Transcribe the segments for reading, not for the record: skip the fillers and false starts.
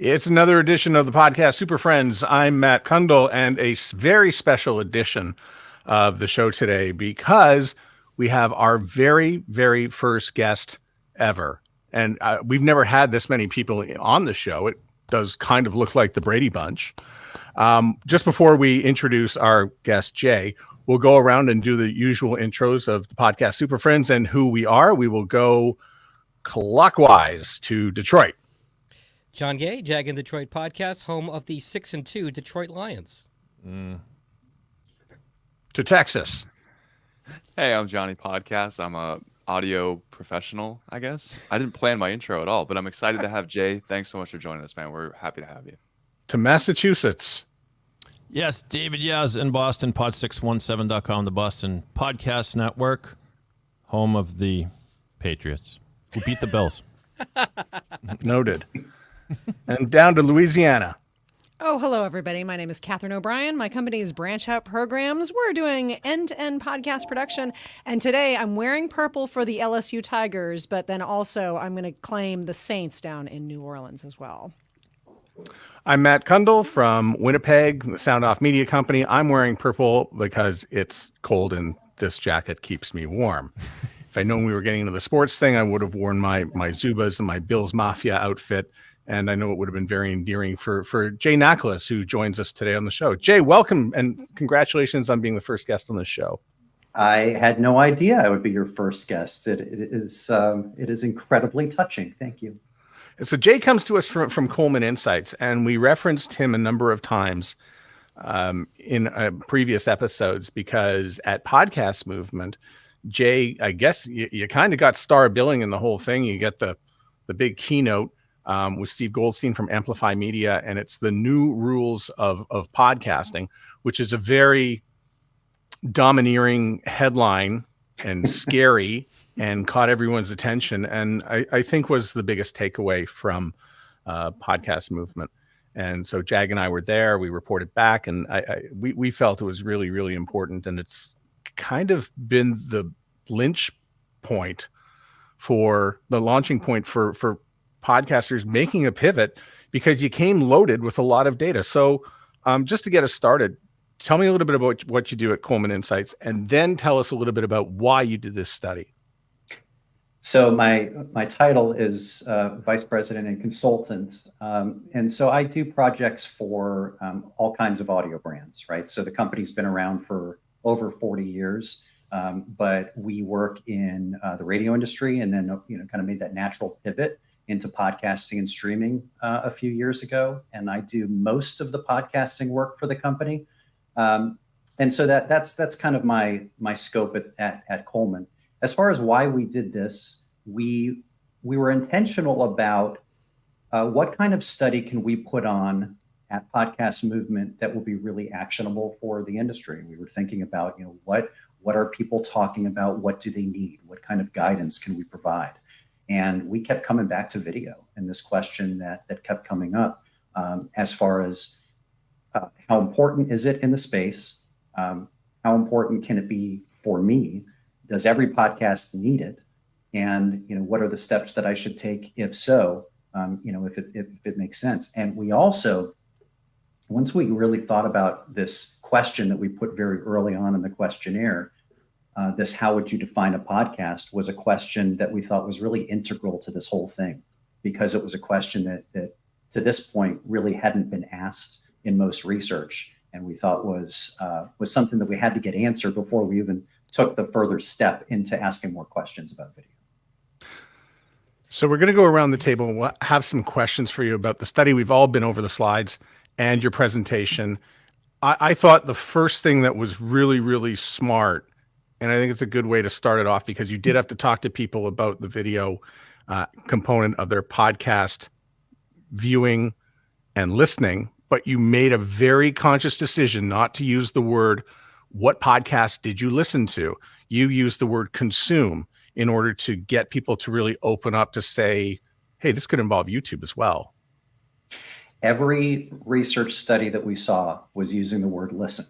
It's another edition of the podcast Super Friends. I'm Matt Kundle, and a very special edition of the show today because we have our very, very first guest ever. And we've never had this many people on the show. It does kind of look like the Brady Bunch. Just before we introduce our guest, Jay, we'll go around and do the usual intros of the podcast Super Friends and who we are. We will go clockwise to Detroit. John Gay, Jag in Detroit podcast, home of the 6-2 Detroit Lions. To Texas. Hey, I'm Johnny Podcast. I'm a audio professional, I guess. I didn't plan my intro at all, but I'm excited to have Jay. Thanks so much for joining us, man. We're happy to have you. To Massachusetts. Yes, David Yaz in Boston, pod617.com, the Boston Podcast Network, home of the Patriots, who beat the Bills. Noted. And down to Louisiana. Oh, hello, everybody. My name is Catherine O'Brien. My company is Branch Out Programs. We're doing end-to-end podcast production. And today I'm wearing purple for the LSU Tigers, but then also I'm going to claim the Saints down in New Orleans as well. I'm Matt Kundle from Winnipeg, the Sound Off Media Company. I'm wearing purple because it's cold and this jacket keeps me warm. If I'd known we were getting into the sports thing, I would have worn my Zubas and my Bills Mafia outfit. And I know it would have been very endearing for Jay Nachlis, who joins us today on the show. Jay, welcome and congratulations on being the first guest on the show. I had no idea I would be your first guest. It is incredibly touching. Thank you. So Jay comes to us from Coleman Insights, and we referenced him a number of times in previous episodes because at Podcast Movement, Jay, I guess you kind of got star billing in the whole thing. You get the big keynote with Steve Goldstein from Amplifi Media, and it's the new rules of podcasting, which is a very domineering headline and scary and caught everyone's attention. And I think was the biggest takeaway from Podcast Movement. And so Jag and I were there, we reported back, and we felt it was really, really important. And it's kind of been the launching point for podcasters making a pivot because you came loaded with a lot of data. So just to get us started, tell me a little bit about what you do at Coleman Insights, and then tell us a little bit about why you did this study. So my title is Vice President and Consultant. And so I do projects for all kinds of audio brands, right? So the company's been around for over 40 years, but we work in the radio industry and then, kind of made that natural pivot into podcasting and streaming a few years ago. And I do most of the podcasting work for the company. And so that's kind of my scope at Coleman. As far as why we did this, we were intentional about what kind of study can we put on at Podcast Movement that will be really actionable for the industry. We were thinking about, what are people talking about? What do they need? What kind of guidance can we provide? And we kept coming back to video and this question that kept coming up as far as how important is it in the space? How important can it be for me? Does every podcast need it? And, what are the steps that I should take if so, if it makes sense? And we also, once we really thought about this question that we put very early on in the questionnaire, this how would you define a podcast was a question that we thought was really integral to this whole thing, because it was a question that to this point really hadn't been asked in most research. And we thought was something that we had to get answered before we even took the further step into asking more questions about video. So we're going to go around the table and we'll have some questions for you about the study. We've all been over the slides and your presentation. I thought the first thing that was really, really smart, and I think it's a good way to start it off, because you did have to talk to people about the video component of their podcast viewing and listening, but you made a very conscious decision not to use the word, what podcast did you listen to? You used the word consume in order to get people to really open up to say, hey, this could involve YouTube as well. Every research study that we saw was using the word listen.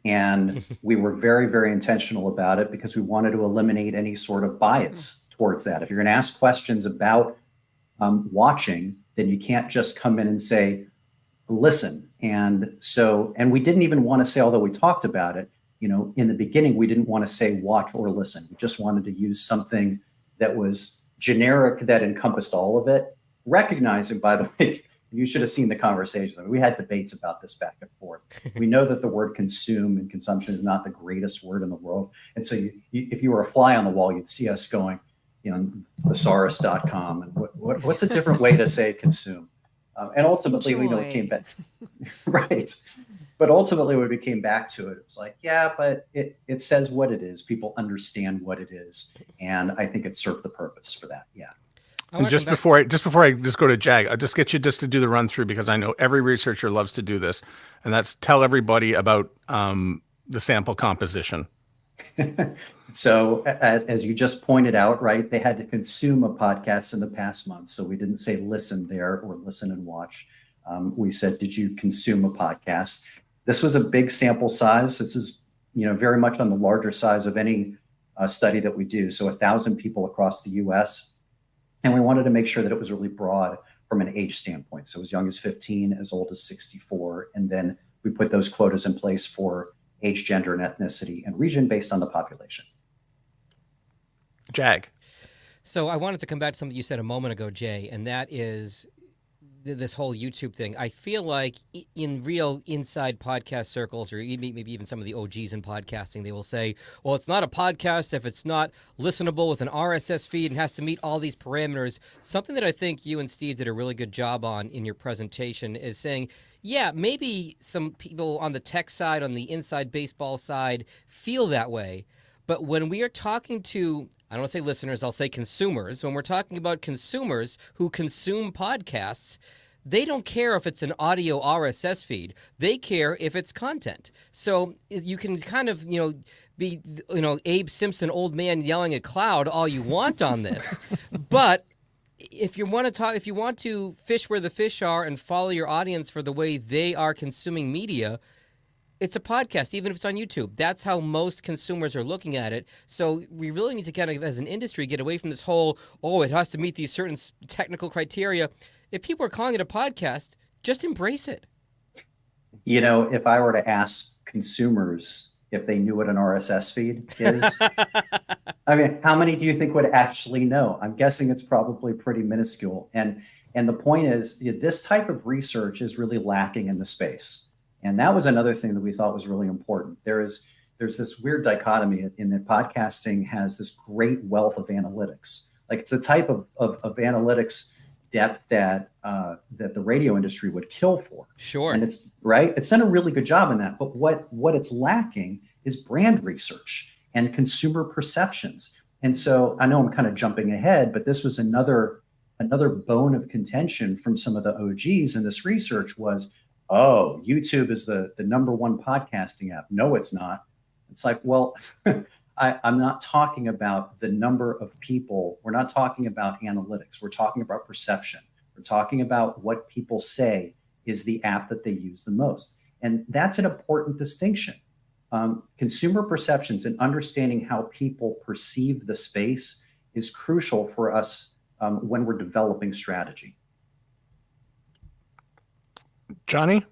And we were very, very intentional about it because we wanted to eliminate any sort of bias towards that. If you're going to ask questions about watching, then you can't just come in and say, listen. And we didn't even want to say, although we talked about it, in the beginning, we didn't want to say watch or listen. We just wanted to use something that was generic, that encompassed all of it. Recognizing, by the way, you should have seen the conversations. I mean, we had debates about this back and forth. We know that the word consume and consumption is not the greatest word in the world. And so if you were a fly on the wall, you'd see us going, thesaurus.com. And what's a different way to say consume? And ultimately, we know it came back. Right. But ultimately, when we came back to it, it was like, yeah, but it says what it is. People understand what it is. And I think it served the purpose for that. Yeah. And just before I go to Jag, I'll just get you just to do the run through, because I know every researcher loves to do this, and that's tell everybody about the sample composition. So as you just pointed out, right, they had to consume a podcast in the past month. So we didn't say listen there or listen and watch. We said, did you consume a podcast? This was a big sample size. This is, very much on the larger size of any study that we do. So 1,000 people across the US. And we wanted to make sure that it was really broad from an age standpoint. So as young as 15, as old as 64. And then we put those quotas in place for age, gender, and ethnicity and region based on the population. Jag. So I wanted to come back to something you said a moment ago, Jay, and that is this whole YouTube thing. I feel like in real inside podcast circles, or maybe even some of the OGs in podcasting, they will say, well, it's not a podcast if it's not listenable with an RSS feed and has to meet all these parameters. Something that I think you and Steve did a really good job on in your presentation is saying, yeah, maybe some people on the tech side, on the inside baseball side, feel that way. But when we are talking to, I don't want to say listeners, I'll say consumers. When we're talking about consumers who consume podcasts, they don't care if it's an audio RSS feed. They care if it's content. So you can kind of, be, Abe Simpson, old man yelling at cloud all you want on this. But if you want to fish where the fish are and follow your audience for the way they are consuming media, it's a podcast, even if it's on YouTube. That's how most consumers are looking at it. So we really need to kind of, as an industry, get away from this whole, it has to meet these certain technical criteria. If people are calling it a podcast, just embrace it. If I were to ask consumers if they knew what an RSS feed is, I mean, how many do you think would actually know? I'm guessing it's probably pretty minuscule. And the point is, this type of research is really lacking in the space. And that was another thing that we thought was really important. There's this weird dichotomy in that podcasting has this great wealth of analytics. Like, it's the type of analytics depth that the radio industry would kill for. Sure. And it's done a really good job in that. But what it's lacking is brand research and consumer perceptions. And so I know I'm kind of jumping ahead, but this was another bone of contention from some of the OGs in this research was, YouTube is the number one podcasting app. No, it's not. It's like, well, I'm not talking about the number of people. We're not talking about analytics. We're talking about perception. We're talking about what people say is the app that they use the most. And that's an important distinction. Consumer perceptions and understanding how people perceive the space is crucial for us when we're developing strategy. Johnny?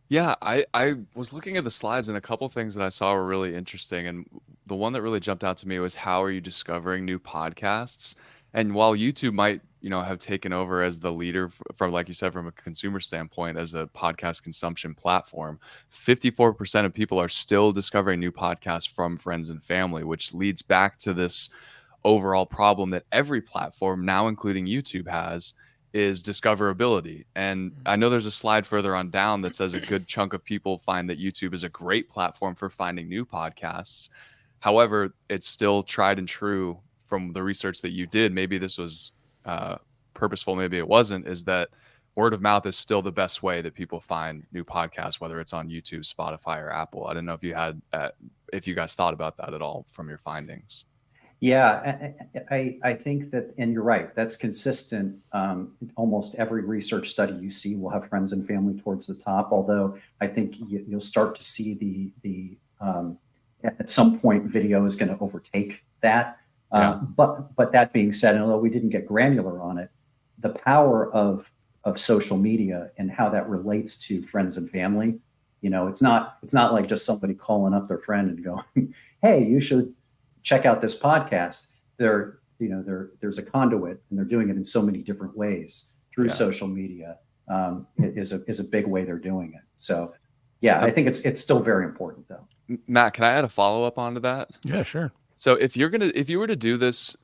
Yeah, I was looking at the slides, and a couple things that I saw were really interesting. And the one that really jumped out to me was, how are you discovering new podcasts? And while YouTube might, have taken over as the leader from, like you said, from a consumer standpoint, as a podcast consumption platform, 54% of people are still discovering new podcasts from friends and family, which leads back to this overall problem that every platform, now including YouTube, has, is discoverability. And I know there's a slide further on down that says a good chunk of people find that YouTube is a great platform for finding new podcasts. However, it's still tried and true from the research that you did. Maybe this was purposeful, maybe it wasn't, is that word of mouth is still the best way that people find new podcasts, whether it's on YouTube, Spotify, or Apple. I didn't know if you guys thought about that at all from your findings. Yeah, I think that, and you're right, that's consistent. Almost every research study you see will have friends and family towards the top, although I think you'll start to see the at some point video is going to overtake that. Yeah. But that being said, and although we didn't get granular on it, the power of social media and how that relates to friends and family. It's not like just somebody calling up their friend and going, "Hey, you should check out this podcast." There's a conduit, and they're doing it in so many different ways through social media. Is a big way they're doing it. So, yeah, I think it's still very important, though. Matt, can I add a follow-up onto that? Yeah, sure. So if you were to do this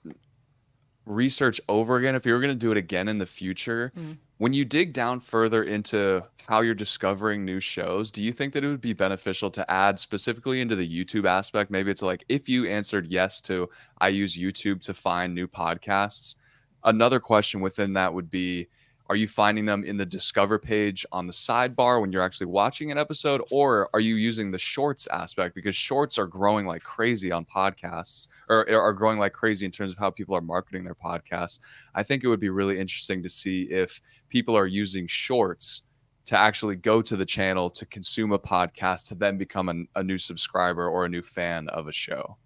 research over again, if you were going to do it again in the future, when you dig down further into how you're discovering new shows, do you think that it would be beneficial to add specifically into the YouTube aspect? Maybe it's like, if you answered yes to, I use YouTube to find new podcasts. Another question within that would be, are you finding them in the Discover page on the sidebar when you're actually watching an episode, or are you using the Shorts aspect? Because Shorts are growing like crazy on podcasts, or are growing like crazy in terms of how people are marketing their podcasts. I think it would be really interesting to see if people are using Shorts to actually go to the channel to consume a podcast to then become a new subscriber or a new fan of a show.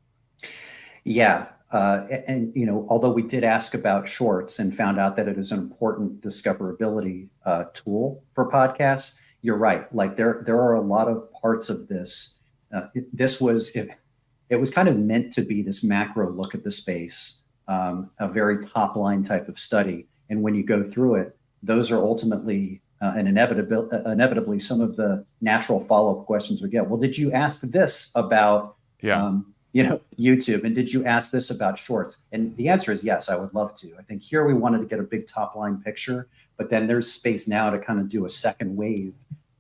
Yeah. And although we did ask about Shorts and found out that it is an important discoverability tool for podcasts, you're right. Like there are a lot of parts of this. It was kind of meant to be this macro look at the space, a very top line type of study. And when you go through it, those are ultimately and inevitably some of the natural follow-up questions we get. Well, did you ask this about YouTube, and did you ask this about Shorts? And the answer is yes, I would love to. I think here we wanted to get a big top line picture, but then there's space now to kind of do a second wave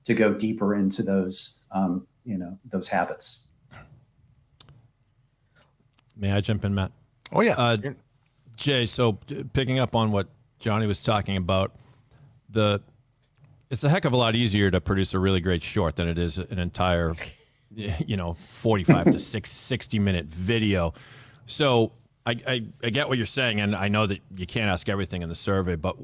to go deeper into those those habits. May I jump in, Matt? Oh yeah. Jay, so picking up on what Johnny was talking about, it's a heck of a lot easier to produce a really great short than it is an entire 45 to 60 minute video. So I get what you're saying, and I know that you can't ask everything in the survey, but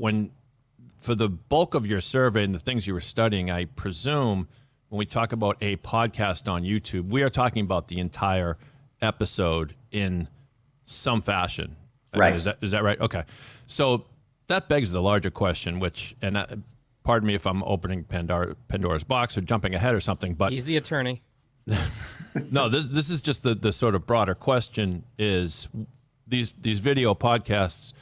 for the bulk of your survey and the things you were studying, I presume when we talk about a podcast on YouTube, we are talking about the entire episode in some fashion. Right. Is that right? Okay. So that begs the larger question, pardon me if I'm opening Pandora's box or jumping ahead or something, but he's the attorney. No, this is just the sort of broader question is these video podcasts,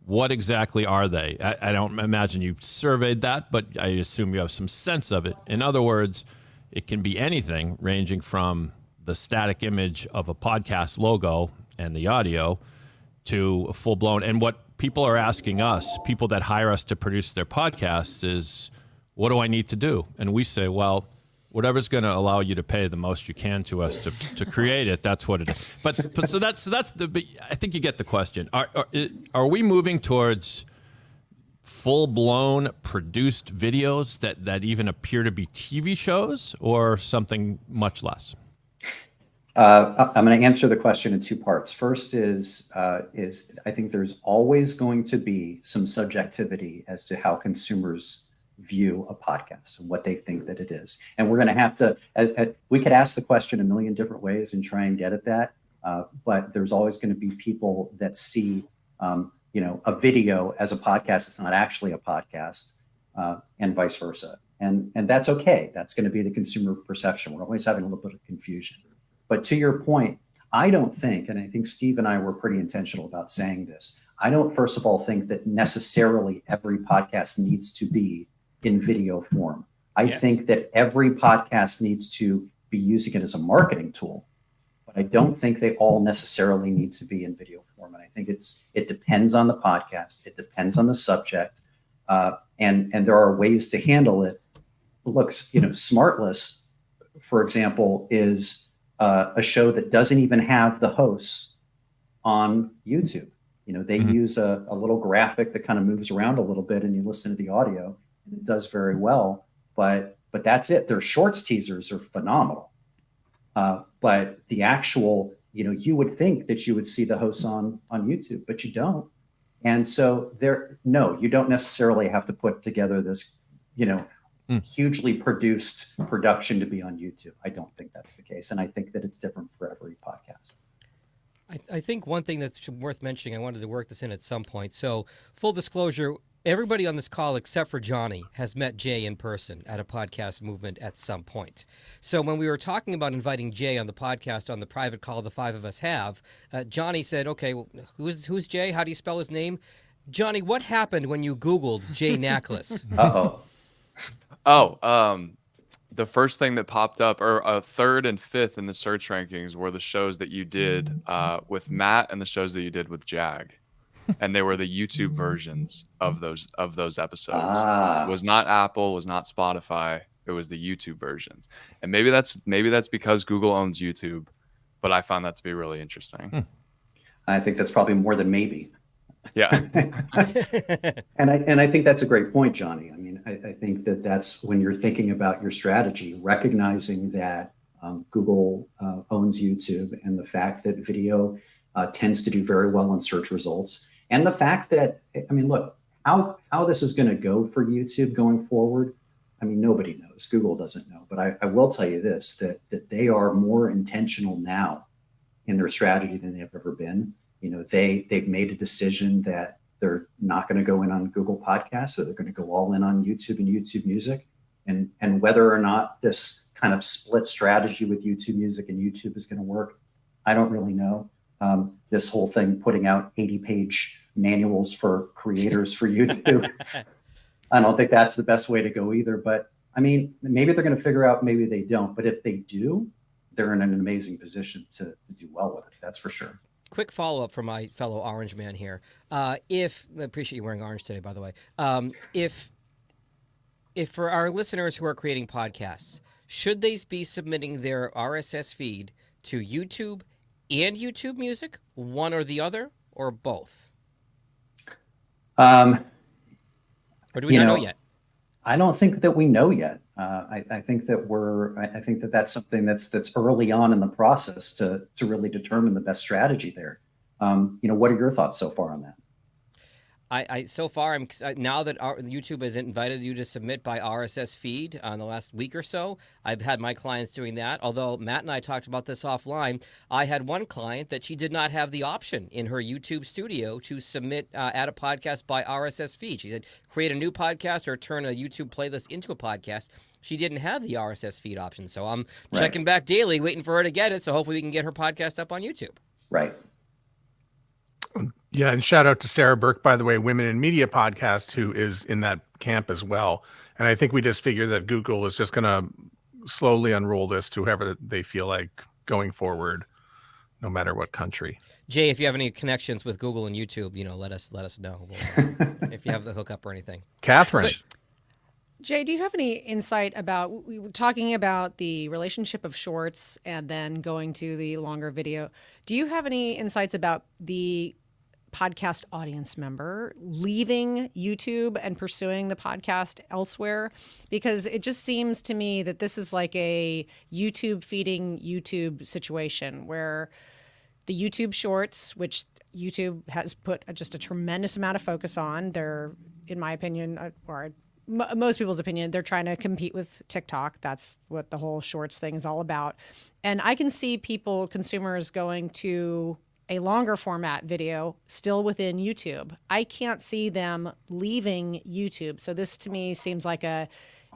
what exactly are they? I don't imagine you surveyed that, but I assume you have some sense of it. In other words, it can be anything ranging from the static image of a podcast logo and the audio to a full-blown. And what people are asking us, people that hire us to produce their podcasts, is, what do I need to do? And we say, well, whatever's going to allow you to pay the most you can to us to create it, that's what it is. But I think you get the question. Are we moving towards full-blown produced videos that even appear to be TV shows, or something much less? I'm going to answer the question in two parts. First is I think there's always going to be some subjectivity as to how consumers view a podcast and what they think that it is. And we're going to have to, we could ask the question a million different ways and try and get at that. But there's always going to be people that see, a video as a podcast. It's not actually a podcast, and vice versa. And that's okay. That's going to be the consumer perception. We're always having a little bit of confusion. But to your point, I don't think, and I think Steve and I were pretty intentional about saying this, I don't, first of all, think that necessarily every podcast needs to be in video form. I think that every podcast needs to be using it as a marketing tool, but I don't think they all necessarily need to be in video form. And I think it depends on the podcast. It depends on the subject. And there are ways to handle it. Look, Smartless, for example, is a show that doesn't even have the hosts on YouTube. They use a little graphic that kind of moves around a little bit, and you listen to the audio, and it does very well. But that's it. Their Shorts teasers are phenomenal. But the actual, you would think that you would see the hosts on YouTube, but you don't. And so you don't necessarily have to put together this, hugely produced production to be on YouTube. I don't think that's the case. And I think that it's different for every podcast. I think one thing that's worth mentioning, I wanted to work this in at some point. So, full disclosure, everybody on this call except for Johnny has met Jay in person at a podcast movement at some point. So, when we were talking about inviting Jay on the podcast on the private call the five of us have, Johnny said, okay, well, who's Jay? How do you spell his name? Johnny, what happened when you Googled Jay Nachlis? Uh-oh. The first thing that popped up, or third and fifth in the search rankings, were the shows that you did with Matt and the shows that you did with Jag, and they were the YouTube versions of those episodes. It was not Apple, was not Spotify. It was the YouTube versions, and maybe that's because Google owns YouTube, but I found that to be really interesting. I think that's probably more than maybe. Yeah. And I think that's a great point, Johnny. I mean, I think that's when you're thinking about your strategy, recognizing that Google owns YouTube, and the fact that video tends to do very well in search results, and the fact that, I mean, look, how this is going to go for YouTube going forward. I mean, nobody knows. Google doesn't know, but I will tell you this, that they are more intentional now in their strategy than they've ever been. You know, they've made a decision that they're not going to go in on Google Podcasts, so they're going to go all in on YouTube and YouTube Music. And whether or not this kind of split strategy with YouTube Music and YouTube is going to work, I don't really know. This whole thing, putting out 80-page manuals for creators for YouTube, I don't think that's the best way to go either. But I mean, maybe they're going to figure out, maybe they don't. But if they do, they're in an amazing position to do well with it. That's for sure. Quick follow-up from my fellow orange man here. I appreciate you wearing orange today, by the way. If for our listeners who are creating podcasts, should they be submitting their RSS feed to YouTube and YouTube Music, one or the other, or both? Or do we not know yet? I don't think that we know yet. I think that that's something that's early on in the process to really determine the best strategy there. What are your thoughts so far on that? So far, now that YouTube has invited you to submit by RSS feed on the last week or so, I've had my clients doing that. Although Matt and I talked about this offline, I had one client that she did not have the option in her YouTube studio to submit add a podcast by RSS feed. She said, create a new podcast or turn a YouTube playlist into a podcast. She didn't have the RSS feed option. So I'm checking back daily, waiting for her to get it. So hopefully we can get her podcast up on YouTube. Right. Yeah, and shout out to Sarah Burke, by the way, Women in Media podcast, who is in that camp as well. And I think we just figured that Google is just going to slowly unroll this to whoever they feel like going forward, no matter what country. Jay, if you have any connections with Google and YouTube, let us know if you have the hookup or anything. Catherine. Jay, do you have any insight about, we were talking about the relationship of shorts and then going to the longer video. Do you have any insights about the podcast audience member leaving YouTube and pursuing the podcast elsewhere? Because it just seems to me that this is like a YouTube feeding YouTube situation where the YouTube shorts, which YouTube has put just a tremendous amount of focus on, they're, in my opinion, or most people's opinion, they're trying to compete with TikTok. That's what the whole shorts thing is all about. And I can see consumers going to a longer format video still within YouTube. I can't see them leaving YouTube. So this to me seems like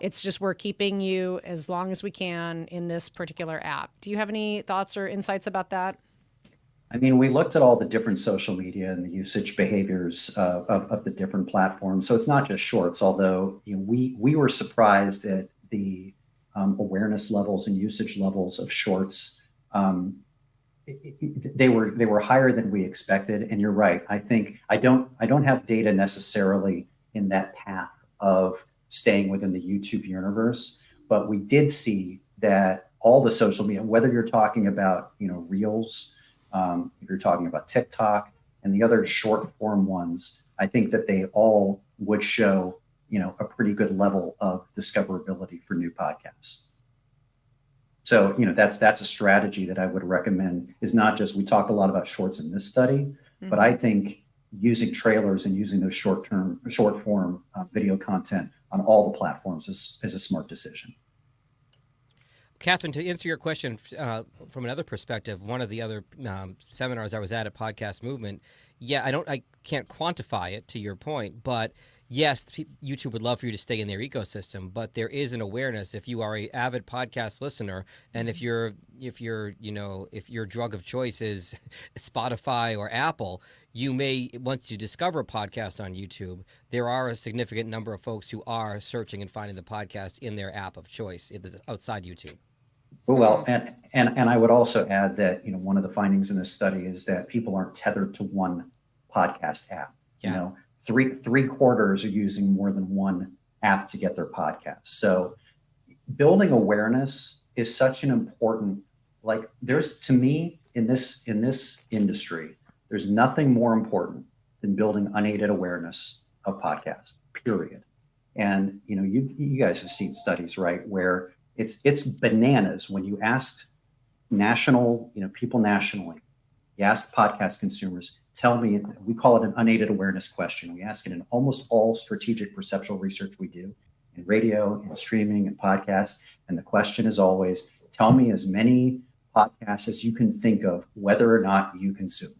it's just we're keeping you as long as we can in this particular app. Do you have any thoughts or insights about that? I mean, we looked at all the different social media and the usage behaviors of the different platforms. So it's not just shorts, although we were surprised at the awareness levels and usage levels of shorts. They were higher than we expected. And you're right. I think I don't have data necessarily in that path of staying within the YouTube universe, but we did see that all the social media, whether you're talking about Reels, if you're talking about TikTok and the other short form ones, I think that they all would show, a pretty good level of discoverability for new podcasts. So, that's a strategy that I would recommend, is not just, we talk a lot about shorts in this study, but I think using trailers and using those short form video content on all the platforms is a smart decision. Catherine, to answer your question from another perspective, one of the other seminars I was at Podcast Movement, I can't quantify it to your point, but yes, YouTube would love for you to stay in their ecosystem, but there is an awareness if you are a avid podcast listener, and if your drug of choice is Spotify or Apple, you may, once you discover a podcast on YouTube, there are a significant number of folks who are searching and finding the podcast in their app of choice outside YouTube. Well, and I would also add that, one of the findings in this study is that people aren't tethered to one podcast app. Yeah. Three quarters are using more than one app to get their podcast. So building awareness is such an important, to me in this industry, there's nothing more important than building unaided awareness of podcasts, period. And, you guys have seen studies, right, where it's bananas when you ask people nationally, you ask podcast consumers, tell me, we call it an unaided awareness question. We ask it in almost all strategic perceptual research we do in radio and streaming and podcasts. And the question is always, tell me as many podcasts as you can think of, whether or not you consume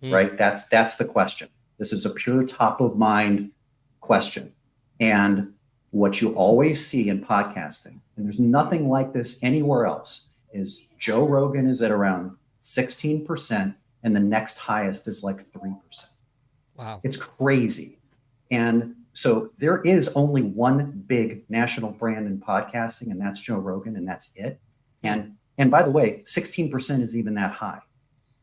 them, right? That's the question. This is a pure top of mind question. And what you always see in podcasting, and there's nothing like this anywhere else, is Joe Rogan is at around 16%, and the next highest is like 3%. Wow. It's crazy. And so there is only one big national brand in podcasting, and that's Joe Rogan, and that's it. And by the way, 16% is even that high.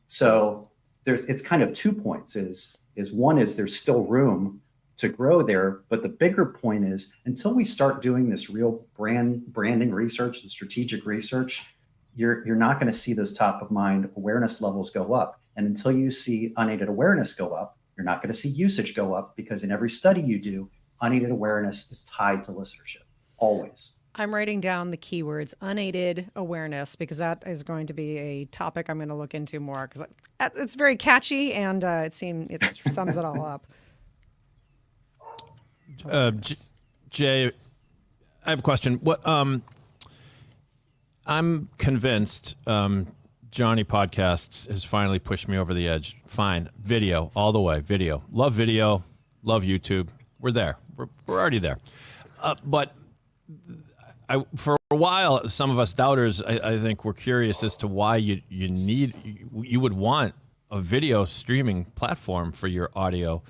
So it's kind of 2 points. Is one is there's still room to grow there, but the bigger point is until we start doing this real branding research and strategic research, you're not going to see those top of mind awareness levels go up. And until you see unaided awareness go up, you're not going to see usage go up, because in every study you do, unaided awareness is tied to listenership, always. I'm writing down the keywords unaided awareness, because that is going to be a topic I'm going to look into more, because it's very catchy, and it sums it all up. Jay, I have a question. What I'm convinced Johnny Podcasts has finally pushed me over the edge. Fine, video all the way. Video, love YouTube. We're there. We're already there. But for a while, some of us doubters, I think, were curious as to why you would want a video streaming platform for your audio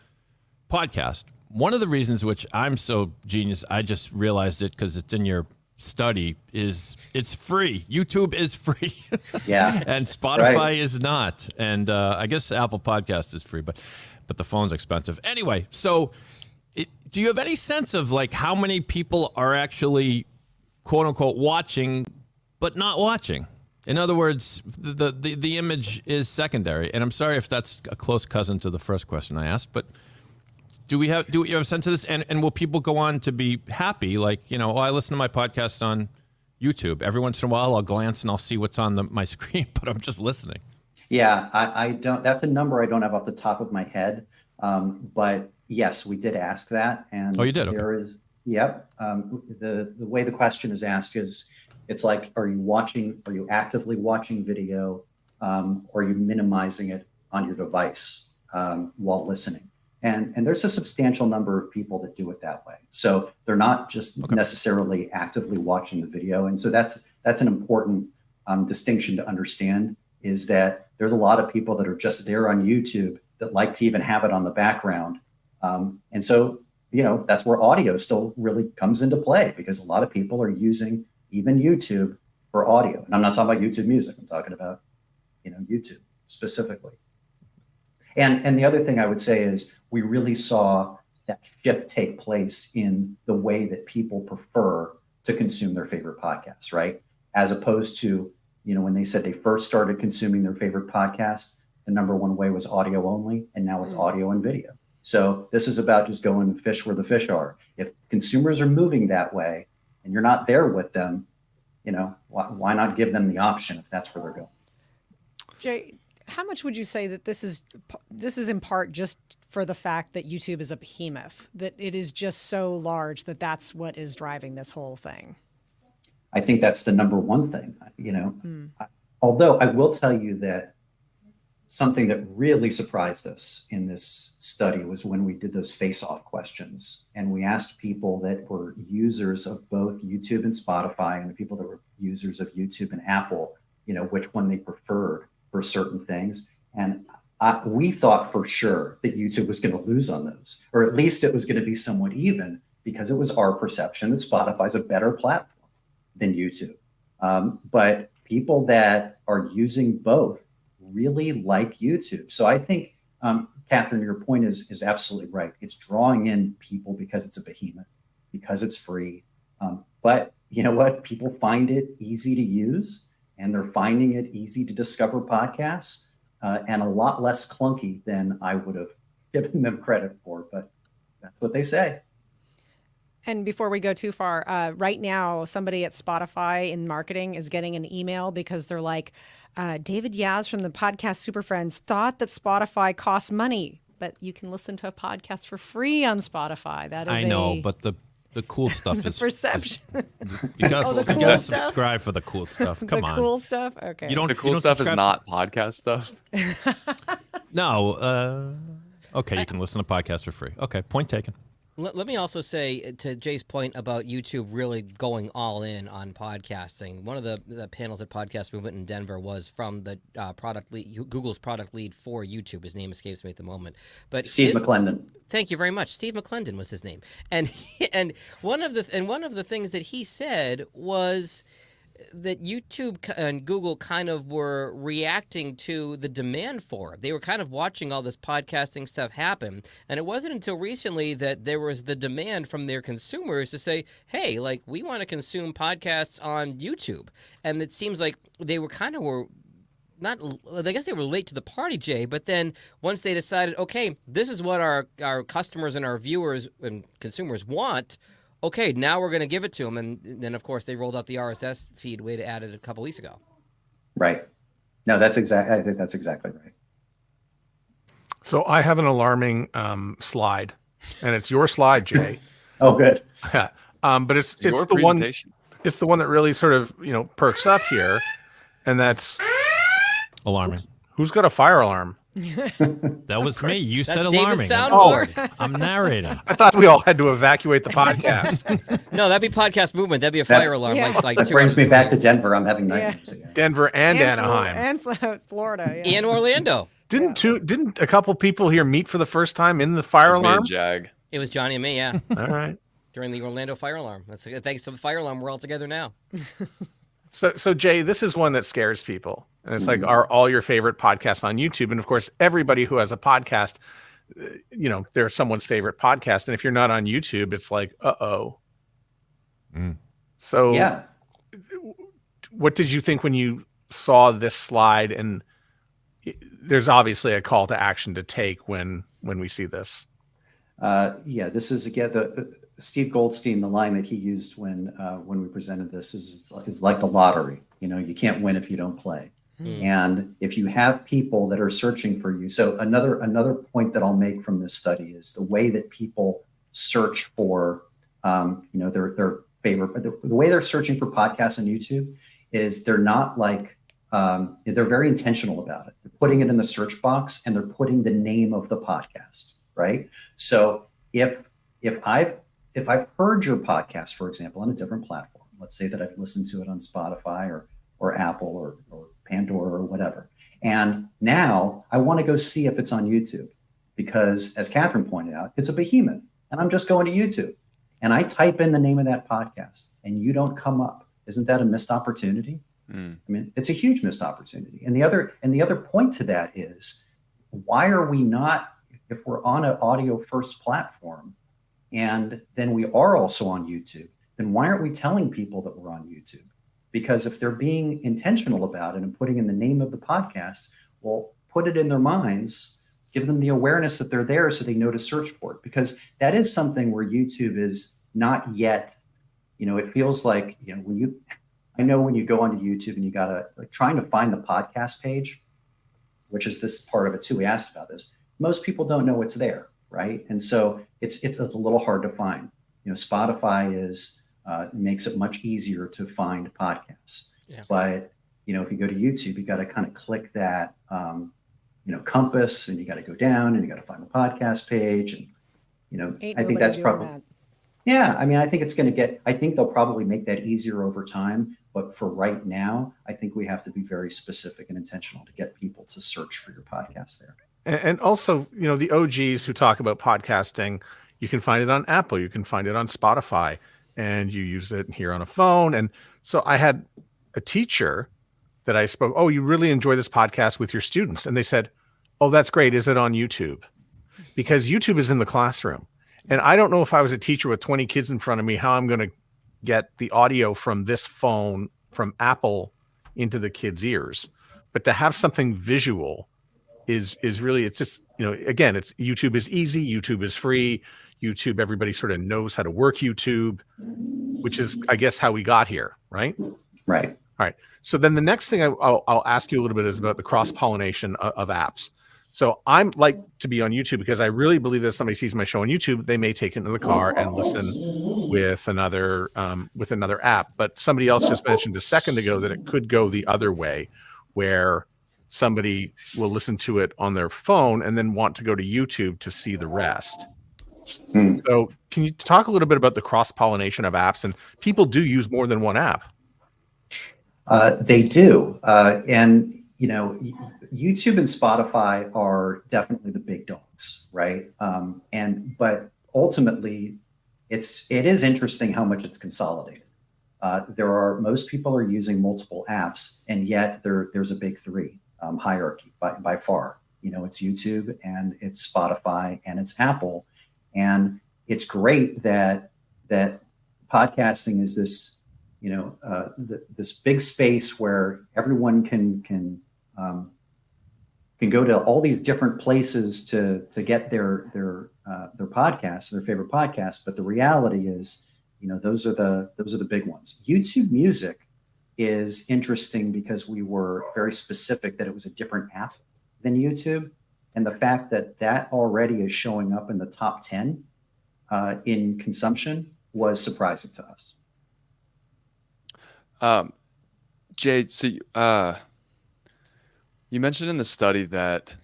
podcast. One of the reasons which I'm so genius, I just realized it because it's in your study, is it's free. YouTube is free. Yeah. And Spotify right. is not. And I guess Apple Podcast is free, but the phone's expensive. Anyway, so do you have any sense of how many people are actually, quote unquote, watching, but not watching? In other words, the image is secondary. And I'm sorry if that's a close cousin to the first question I asked, but do you have a sense of this? And will people go on to be happy? I listen to my podcast on YouTube. Every once in a while, I'll glance and I'll see what's on my screen, but I'm just listening. Yeah, I don't. That's a number I don't have off the top of my head. But yes, we did ask that. And oh, you did? Okay. There is. Yep. The way the question is asked is, it's like, are you actively watching video, or are you minimizing it on your device while listening? And there's a substantial number of people that do it that way. So they're not just necessarily actively watching the video. And so that's an important distinction to understand, is that there's a lot of people that are just there on YouTube that like to even have it on the background. And so, that's where audio still really comes into play, because a lot of people are using even YouTube for audio. And I'm not talking about YouTube Music. I'm talking about, YouTube specifically. And the other thing I would say is we really saw that shift take place in the way that people prefer to consume their favorite podcasts, right? As opposed to, when they said they first started consuming their favorite podcasts, the number one way was audio only, and now it's audio and video. So this is about just going to fish where the fish are. If consumers are moving that way and you're not there with them, why not give them the option if that's where they're going? Jay, how much would you say that this is in part just for the fact that YouTube is a behemoth, that it is just so large that that's what is driving this whole thing? I think that's the number one thing, although I will tell you that something that really surprised us in this study was when we did those face-off questions, and we asked people that were users of both YouTube and Spotify, and the people that were users of YouTube and Apple, which one they preferred for certain things. And we thought for sure that YouTube was going to lose on those, or at least it was going to be somewhat even, because it was our perception that Spotify is a better platform than YouTube. But people that are using both really like YouTube. So I think, Catherine, your point is absolutely right. It's drawing in people because it's a behemoth, because it's free. But you know what? People find it easy to use, and they're finding it easy to discover podcasts, and a lot less clunky than I would have given them credit for. But that's what they say. And before we go too far, right now, somebody at Spotify in marketing is getting an email because they're like, David Yaz from the podcast Super Friends thought that Spotify costs money, but you can listen to a podcast for free on Spotify. That is I know, but the cool stuff is perception. You gotta, Oh, the you cool gotta stuff? subscribe for the cool stuff. Come the on. cool stuff? Okay. You don't. The you cool don't stuff is subscribe- not podcast stuff. No. Okay, you can listen to podcasts for free. Okay, point taken. Let me also say, to Jay's point about YouTube really going all in on podcasting, one of the panels at Podcast Movement in Denver was from the product lead, Google's product lead for YouTube. His name escapes me at the moment, but Steve McClendon. Thank you very much. Steve McClendon was his name, and one of the things that he said was that YouTube and Google kind of were reacting to the demand for it. They were kind of watching all this podcasting stuff happen. And it wasn't until recently that there was the demand from their consumers to say, hey, like, we want to consume podcasts on YouTube. And it seems like they were not, I guess they were late to the party, Jay, but then once they decided, okay, this is what our customers and our viewers and consumers want, okay, now we're going to give it to them. And then, of course, they rolled out the RSS feed way to add it a couple weeks ago. Right. No, I think that's exactly right. So I have an alarming slide, and it's your slide, Jay. Oh, good. Yeah. But it's Your the one. presentation. It's the one that really sort of perks up here, and that's Alarming. who's got a fire alarm. That was me. You said David's alarming. soundboard. I'm narrating. I thought we all had to evacuate the podcast. No, that'd be Podcast Movement. That'd be a fire alarm. yeah. Like That brings me back to Denver. I'm having nightmares again. Denver and Anaheim. And Florida. Yeah. in Orlando. Didn't a couple people here meet for the first time in the fire It's me alarm? and Jag. It was Johnny and me, yeah, All right. during the Orlando fire alarm. Thanks to the fire alarm, we're all together now. So Jay, this is one that scares people. And it's like, are all your favorite podcasts on YouTube? And of course, everybody who has a podcast, they're someone's favorite podcast. And if you're not on YouTube, it's like, uh-oh. So Yeah. what did you think when you saw this slide? And there's obviously a call to action to take when we see this. This is again the Steve Goldstein. The line that he used when we presented this is like the lottery. You can't win if you don't play. And if you have people that are searching for you, so another point that I'll make from this study is the way that people search for their favorite. The way they're searching for podcasts on YouTube is they're not like they're very intentional about it. They're putting it in the search box and they're putting the name of the podcast. Right. So if I've heard your podcast, for example, on a different platform, let's say that I've listened to it on Spotify or Apple or Pandora or whatever, and now I want to go see if it's on YouTube because, as Catherine pointed out, it's a behemoth, and I'm just going to YouTube and I type in the name of that podcast and you don't come up. Isn't that a missed opportunity? I mean, it's a huge missed opportunity. And the other point to that is, why are we not? If we're on an audio first platform and then we are also on YouTube, then why aren't we telling people that we're on YouTube? Because if they're being intentional about it and putting in the name of the podcast, well, put it in their minds, give them the awareness that they're there so they know to search for it. Because that is something where YouTube is not yet, it feels like, when you go onto YouTube and you gotta trying to find the podcast page, which is this part of it too. We asked about this. Most people don't know it's there, right? And so it's a little hard to find. Spotify is It makes it much easier to find podcasts. Yeah. But, if you go to YouTube, you got to kind of click that, compass, and you got to go down and you got to find the podcast page. And, Ain't I think nobody that's doing probably, that. yeah, I mean, I think I think they'll probably make that easier over time. But for right now, I think we have to be very specific and intentional to get people to search for your podcast there. And also, the OGs who talk about podcasting, you can find it on Apple, you can find it on Spotify, and you use it here on a phone. And so I had a teacher that I spoke, oh, you really enjoy this podcast with your students. And they said, oh, that's great. Is it on YouTube? Because YouTube is in the classroom. And I don't know if I was a teacher with 20 kids in front of me, how I'm going to get the audio from this phone from Apple into the kids' ears. But to have something visual is really, it's just, again, it's YouTube is easy. YouTube is free. YouTube, everybody sort of knows how to work YouTube, which is, I guess, how we got here, right? Right. All right. So then the next thing I'll ask you a little bit is about the cross-pollination of apps. So I'm like to be on YouTube because I really believe that if somebody sees my show on YouTube, they may take it into the car and listen with another app. But somebody else just mentioned a second ago that it could go the other way, where somebody will listen to it on their phone and then want to go to YouTube to see the rest. So can you talk a little bit about the cross-pollination of apps? And people do use more than one app. They do. And, YouTube and Spotify are definitely the big dogs, right? But ultimately, it is interesting how much it's consolidated. Most people are using multiple apps, and yet there's a big three hierarchy by far. It's YouTube and it's Spotify and it's Apple. And it's great that podcasting is this, this big space where everyone can go to all these different places to get their podcasts, their favorite podcasts. But the reality is, those are the big ones. YouTube Music is interesting because we were very specific that it was a different app than YouTube. And the fact that already is showing up in the top 10 in consumption was surprising to us. Jade, so you mentioned in the study that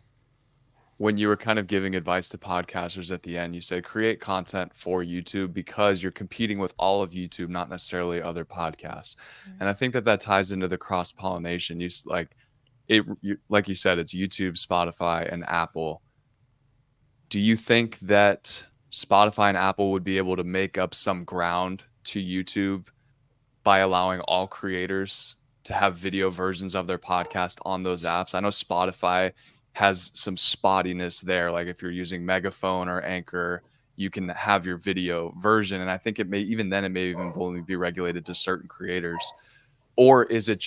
when you were kind of giving advice to podcasters at the end, you said create content for YouTube because you're competing with all of YouTube, not necessarily other podcasts. Mm-hmm. And I think that ties into the cross-pollination. Like you said, it's YouTube, Spotify, and Apple. Do you think that Spotify and Apple would be able to make up some ground to YouTube by allowing all creators to have video versions of their podcast on those apps? I know Spotify has some spottiness there. Like if you're using Megaphone or Anchor, you can have your video version. And I think it may even only be regulated to certain creators. Or is it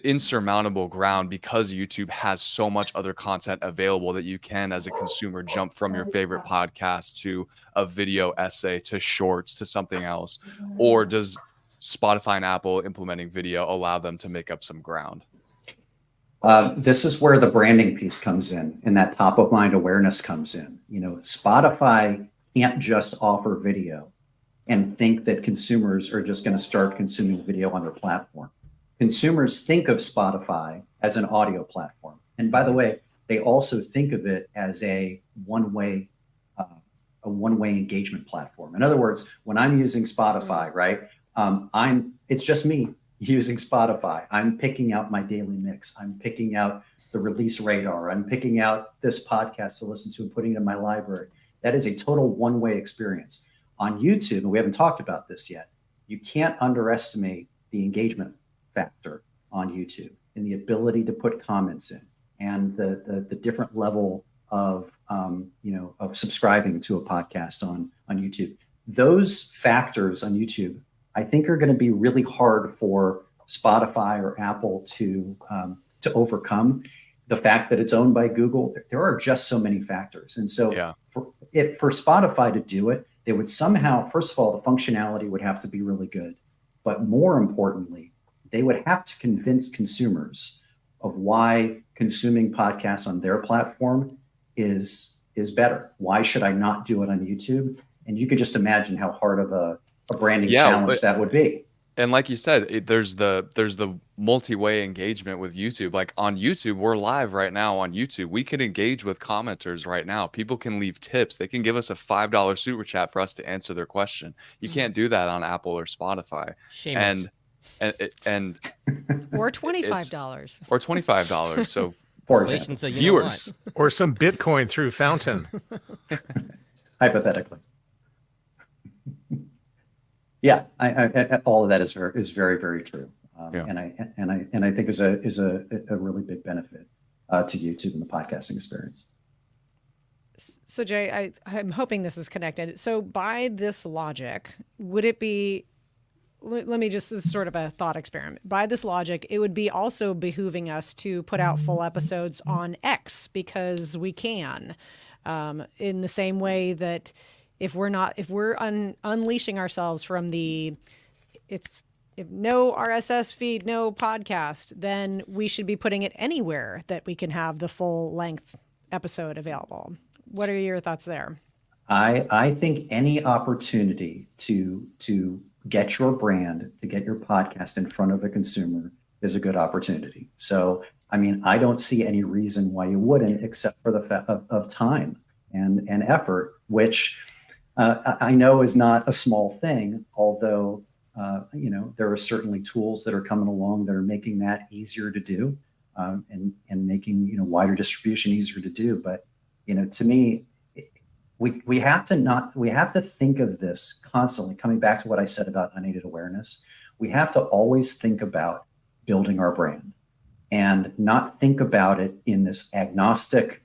insurmountable ground because YouTube has so much other content available that you can, as a consumer, jump from your favorite podcast to a video essay to shorts to something else? Or does Spotify and Apple implementing video allow them to make up some ground? This is where the branding piece comes in and that top of mind awareness comes in. Spotify can't just offer video and think that consumers are just going to start consuming video on their platform. Consumers think of Spotify as an audio platform. And by the way, they also think of it as a one-way engagement platform. In other words, when I'm using Spotify, right, it's just me using Spotify. I'm picking out my daily mix. I'm picking out the release radar. I'm picking out this podcast to listen to and putting it in my library. That is a total one-way experience. On YouTube, and we haven't talked about this yet, you can't underestimate the engagement factor on YouTube and the ability to put comments in and the different level of subscribing to a podcast on YouTube. Those factors on YouTube, I think, are going to be really hard for Spotify or Apple to overcome. The fact that it's owned by Google, there are just so many factors. And so for Spotify to do it, they would somehow, first of all, the functionality would have to be really good. But more importantly, they would have to convince consumers of why consuming podcasts on their platform is better. Why should I not do it on YouTube? And you could just imagine how hard of a branding Yeah, challenge that would be. And like you said, there's the multi-way engagement with YouTube. Like on YouTube, we're live right now on YouTube. We can engage with commenters right now. People can leave tips. They can give us a $5 super chat for us to answer their question. You can't do that on Apple or Spotify. Shameless. And Or $25. or $25. So For Inflation, example, so you know viewers. Or some Bitcoin through Fountain. hypothetically. Yeah, I all of that is very, very true, Yeah. and I think is a really big benefit to YouTube and the podcasting experience. So Jay, I'm hoping this is connected. So by this logic, would it be, let me just, this is sort of a thought experiment. By this logic, it would be also behooving us to put out full episodes on X because we can, in the same way that if we're unleashing ourselves from if no RSS feed, no podcast, then we should be putting it anywhere that we can have the full length episode available. What are your thoughts there? I think any opportunity to get your brand, to get your podcast in front of a consumer is a good opportunity. So, I mean, I don't see any reason why you wouldn't, except for the fact of time and effort, which I know is not a small thing, although, there are certainly tools that are coming along that are making that easier to do, and making, wider distribution easier to do. But, to me, we have to think of this constantly, coming back to what I said about unaided awareness. We have to always think about building our brand and not think about it in this agnostic,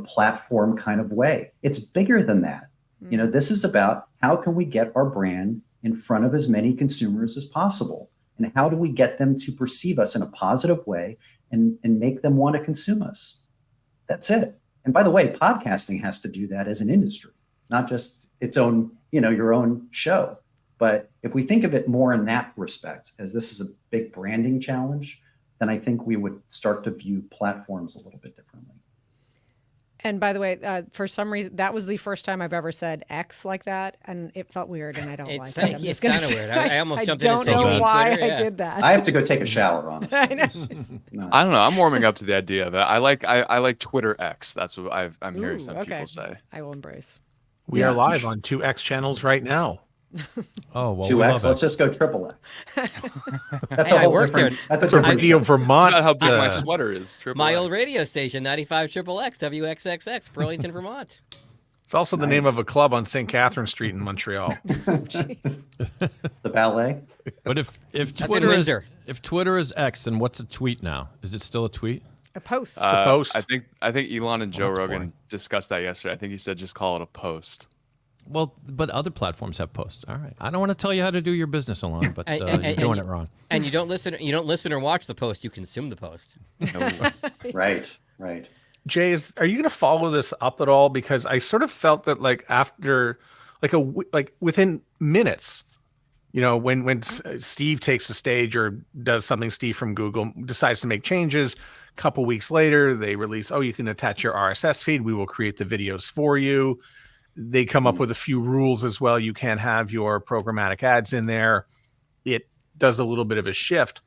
platform kind of way. It's bigger than that. This is about how can we get our brand in front of as many consumers as possible, and how do we get them to perceive us in a positive way and make them want to consume us. That's it. And by the way, podcasting has to do that as an industry, not just its own, your own show. But if we think of it more in that respect, as this is a big branding challenge, then I think we would start to view platforms a little bit differently. And by the way, for some reason, that was the first time I've ever said X like that, and it felt weird, and I don't like it. It sounded weird. I almost jumped in and I said, don't you know mean why Twitter? I did that. I have to go take a shower, honestly. I know. I don't know. I'm warming up to the idea of it. I like Twitter X. That's what I'm hearing Ooh, some okay. people say. I will embrace. We are live on 2X channels right now. Oh, well, 2X, let's just go triple X. That's Hey, a I whole worked there. different, that's a That's a different radio show. Vermont. It's about how big my sweater is. Triple My X. old radio station, 95 XXX, WXXX, Burlington, Vermont. It's also the name of a club on St. Catherine Street in Montreal. Jeez. The ballet. But if in Twitter is Windsor. if Twitter is X, then what's a tweet now? Is it still a tweet? A post. a post. I think Elon and Joe that's Rogan boring. discussed that yesterday. I think he said just call it a post. Well, but other platforms have posts. All right. I don't want to tell you how to do your business, Alon, but you're doing it wrong. And you don't listen or watch the post, you consume the post. Right. Jay, are you going to follow this up at all? Because I sort of felt that after within minutes, when Steve takes the stage or does something, Steve from Google decides to make changes, a couple weeks later, they release, you can attach your RSS feed. We will create the videos for you. They come up with a few rules as well. You can't have your programmatic ads in there. It does a little bit of a shift.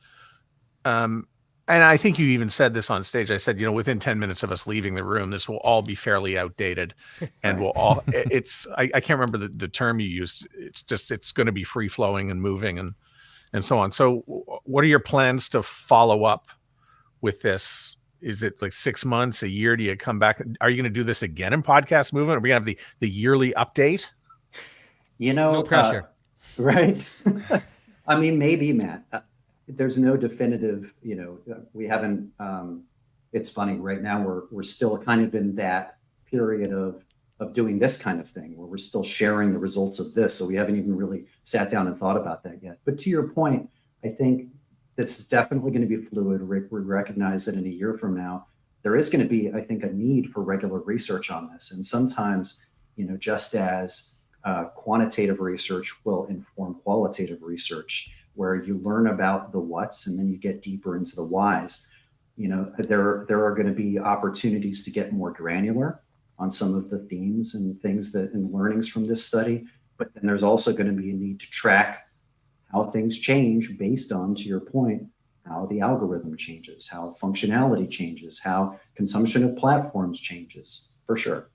And I think you even said this on stage. I said, within 10 minutes of us leaving the room, this will all be fairly outdated, and we'll all. I can't remember the term you used. It's going to be free flowing and moving and so on. So, what are your plans to follow up with this? Is it like 6 months, a year? Do you come back? Are you going to do this again in Podcast Movement? Are we going to have the yearly update? No pressure. Right. I mean, maybe, Matt. There's no definitive, we haven't, it's funny right now, we're still kind of in that period of doing this kind of thing where we're still sharing the results of this. So we haven't even really sat down and thought about that yet. But to your point, I think this is definitely going to be fluid. We recognize that in a year from now, there is going to be, I think, a need for regular research on this. And sometimes, just as quantitative research will inform qualitative research, where you learn about the what's and then you get deeper into the whys, there are going to be opportunities to get more granular on some of the themes and things and learnings from this study. But then there's also going to be a need to track how things change based on, to your point, how the algorithm changes, how functionality changes, how consumption of platforms changes, for sure.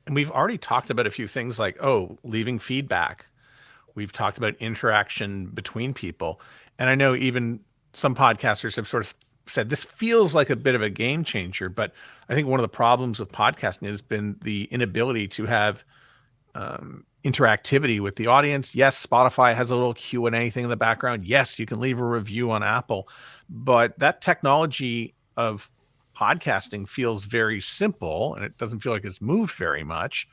And we've already talked about a few things like, leaving feedback. We've talked about interaction between people. And I know even some podcasters have sort of said this feels like a bit of a game changer, but I think one of the problems with podcasting has been the inability to have interactivity with the audience. Yes, Spotify has a little Q&A thing in the background. Yes, you can leave a review on Apple, but that technology of podcasting feels very simple and it doesn't feel like it's moved very much.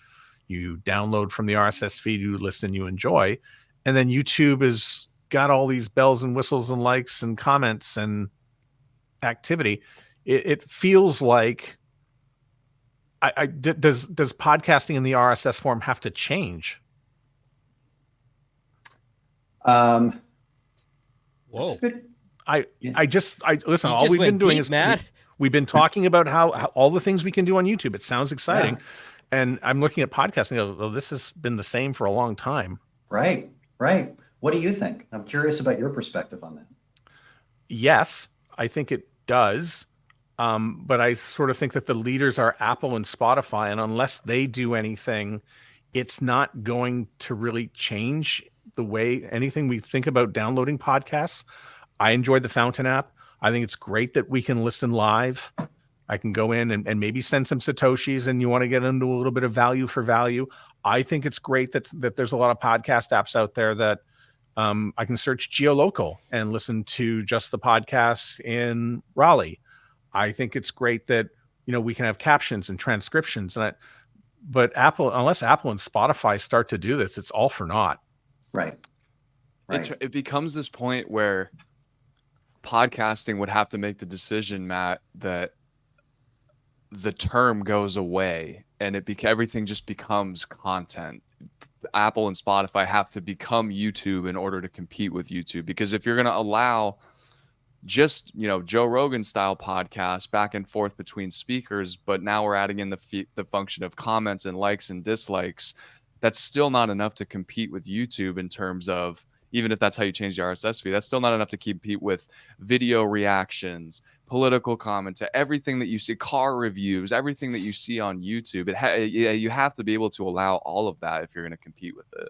You download from the RSS feed, you listen, you enjoy. And then YouTube has got all these bells and whistles and likes and comments and activity. It feels like does podcasting in the RSS form have to change? Whoa. Good. I listen, You all just we've been went doing deep, is Matt. we've been talking about how all the things we can do on YouTube. It sounds exciting. Yeah. And I'm looking at podcasting. And I go, well, this has been the same for a long time. Right. What do you think? I'm curious about your perspective on that. Yes, I think it does. But I sort of think that the leaders are Apple and Spotify. And unless they do anything, it's not going to really change the way anything we think about downloading podcasts. I enjoyed the Fountain app. I think it's great that we can listen live. I can go in and maybe send some Satoshis and you want to get into a little bit of value for value. I think it's great that there's a lot of podcast apps out there that I can search geolocal and listen to just the podcasts in Raleigh. I think it's great that, we can have captions and transcriptions but unless Apple and Spotify start to do this, it's all for naught. Right. It becomes this point where podcasting would have to make the decision, Matt, that the term goes away and everything just becomes content. Apple and Spotify have to become YouTube in order to compete with YouTube, because if you're going to allow just Joe Rogan style podcasts back and forth between speakers, but now we're adding in the function of comments and likes and dislikes, that's still not enough to compete with YouTube in terms of, even if that's how you change the RSS feed, that's still not enough to compete with video reactions, political commentary, everything that you see, car reviews, everything that you see on YouTube. You have to be able to allow all of that if you're going to compete with it.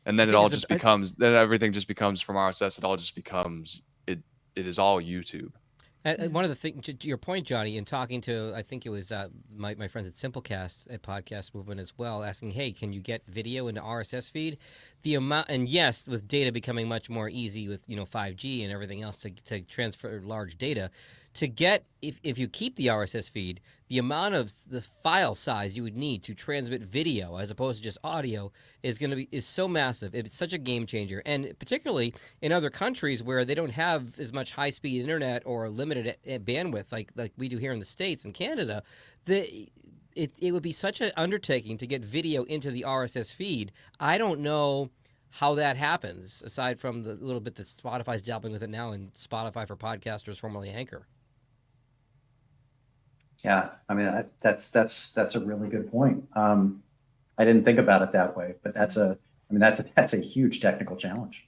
And then everything just becomes from RSS. It all just becomes, it is all YouTube. One of the things, to your point, Johnny, in talking to, I think it was my friends at Simplecast at Podcast Movement as well, asking, hey, can you get video into RSS feed? The amount, and yes, with data becoming much more easy with 5G and everything else to transfer large data, to get, if you keep the RSS feed, the amount of the file size you would need to transmit video as opposed to just audio is so massive. It's such a game changer, and particularly in other countries where they don't have as much high-speed internet or limited bandwidth like we do here in the States and Canada. It would be such an undertaking to get video into the RSS feed. I don't know how that happens, aside from the little bit that Spotify's dabbling with it now, and Spotify for Podcasters, formerly Anchor. Yeah, I mean that's a really good point. I didn't think about it that way, but that's a huge technical challenge.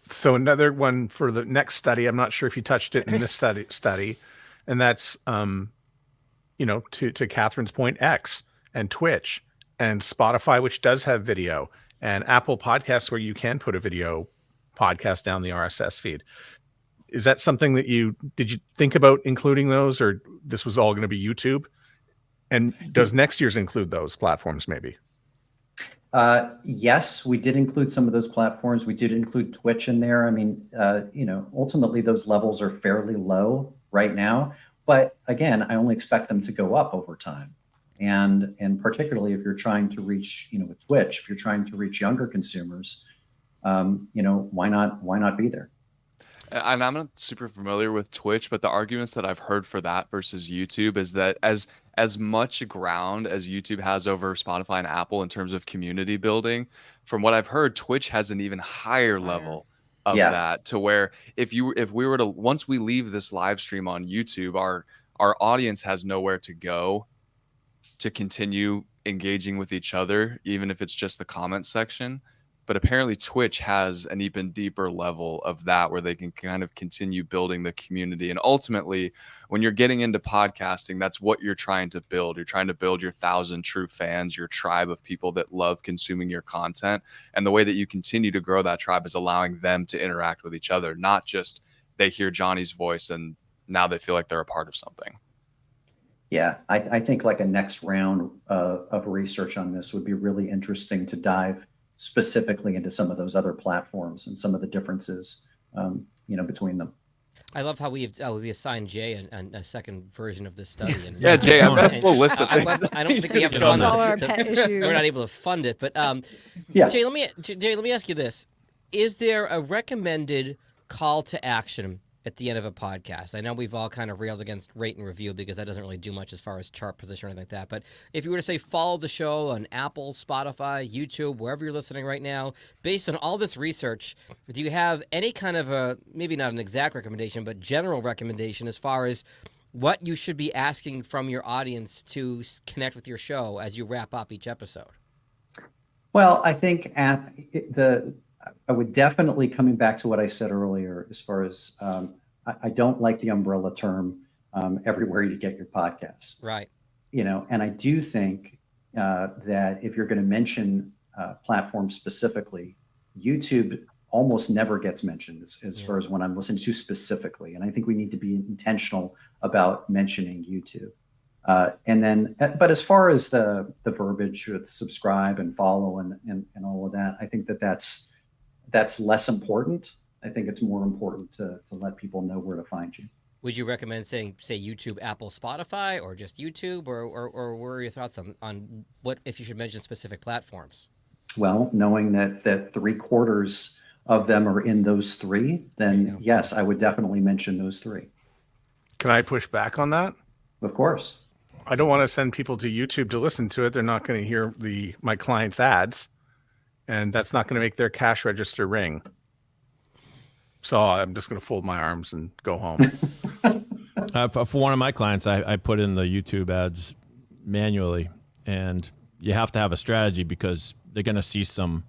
So another one for the next study, I'm not sure if you touched it in this study, and that's to Catherine's point, X and Twitch and Spotify, which does have video, and Apple Podcasts, where you can put a video podcast down the RSS feed. Is that something that did you think about including those, or this was all going to be YouTube? And does next year's include those platforms maybe? Yes, we did include some of those platforms. We did include Twitch in there. I mean, ultimately those levels are fairly low right now, but again, I only expect them to go up over time. And particularly if you're trying to reach, with Twitch, if you're trying to reach younger consumers, why not be there? And I'm not super familiar with Twitch, but the arguments that I've heard for that versus YouTube is that as much ground as YouTube has over Spotify and Apple in terms of community building, from what I've heard, Twitch has an even higher level of that, to where if we were to, once we leave this live stream on YouTube, our audience has nowhere to go to continue engaging with each other, even if it's just the comment section. But apparently Twitch has an even deeper level of that where they can kind of continue building the community. And ultimately, when you're getting into podcasting, that's what you're trying to build. You're trying to build your 1,000 true fans, your tribe of people that love consuming your content. And the way that you continue to grow that tribe is allowing them to interact with each other, not just they hear Johnny's voice and now they feel like they're a part of something. Yeah, I think like a next round of research on this would be really interesting to dive specifically into some of those other platforms and some of the differences, between them. I love how we assigned Jay a second version of this study. And, Yeah, Jay, I've got a full list of things. I don't think we have to All fund our it. pet issues. We're not able to fund it. But Yeah. Jay, let me ask you this: is there a recommended call to action at the end of a podcast? I know we've all kind of railed against rate and review because that doesn't really do much as far as chart position or anything like that. But if you were to say follow the show on Apple, Spotify, YouTube, wherever you're listening right now, based on all this research, do you have any kind of a, maybe not an exact recommendation, but general recommendation as far as what you should be asking from your audience to connect with your show as you wrap up each episode? Well, I think I would definitely, coming back to what I said earlier, as far as I don't like the umbrella term everywhere you get your podcasts. Right. And I do think that if you're going to mention platforms specifically, YouTube almost never gets mentioned as far as when I'm listening to specifically. And I think we need to be intentional about mentioning YouTube. But as far as the verbiage with subscribe and follow and all of that, I think that's less important. I think it's more important to let people know where to find you. Would you recommend saying, say, YouTube, Apple, Spotify, or just YouTube, or what are your thoughts on what if you should mention specific platforms? Well, knowing that 3/4 of them are in those three, then yes, I would definitely mention those three. Can I push back on that? Of course. I don't want to send people to YouTube to listen to it. They're not going to hear my client's ads, and that's not going to make their cash register ring. So I'm just going to fold my arms and go home. For one of my clients, I put in the YouTube ads manually, and you have to have a strategy because they're going to see some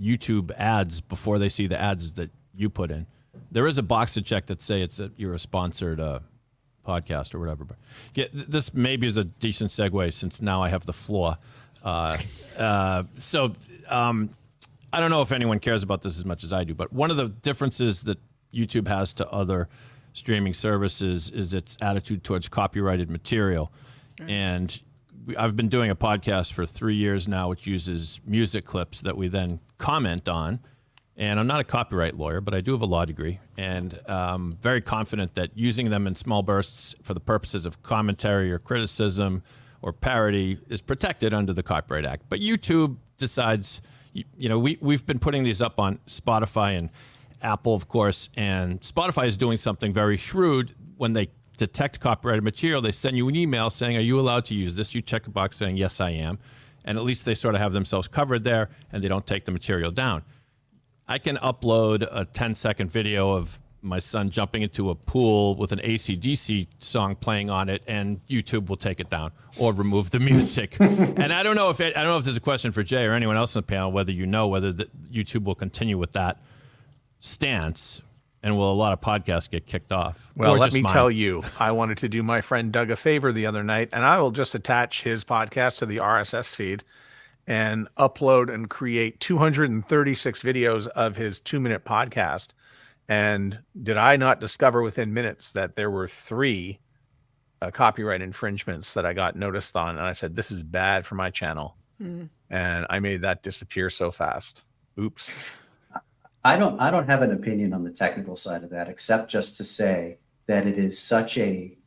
YouTube ads before they see the ads that you put in. There is a box to check that say you're a sponsored podcast or whatever. But this maybe is a decent segue since now I have the floor. I don't know if anyone cares about this as much as I do, but one of the differences that YouTube has to other streaming services is its attitude towards copyrighted material. And I've been doing a podcast for 3 years now, which uses music clips that we then comment on. And I'm not a copyright lawyer, but I do have a law degree. And very confident that using them in small bursts for the purposes of commentary or criticism or parody is protected under the Copyright Act. But YouTube decides, we've been putting these up on Spotify and Apple, of course, and Spotify is doing something very shrewd. When they detect copyrighted material, they send you an email saying, are you allowed to use this? You check a box saying, yes, I am. And at least they sort of have themselves covered there, and they don't take the material down. I can upload a 10-second video of my son jumping into a pool with an AC/DC song playing on it, and YouTube will take it down or remove the music. And I don't know if there's a question for Jay or anyone else on the panel whether YouTube will continue with that stance, and will a lot of podcasts get kicked off? Well, let me tell you, I wanted to do my friend Doug a favor the other night, and I will just attach his podcast to the RSS feed and upload and create 236 videos of his 2-minute podcast. And did I not discover within minutes that there were 3 copyright infringements that I got noticed on? And I said, this is bad for my channel. And I made that disappear so fast. Oops. I don't have an opinion on the technical side of that, except just to say that it is such it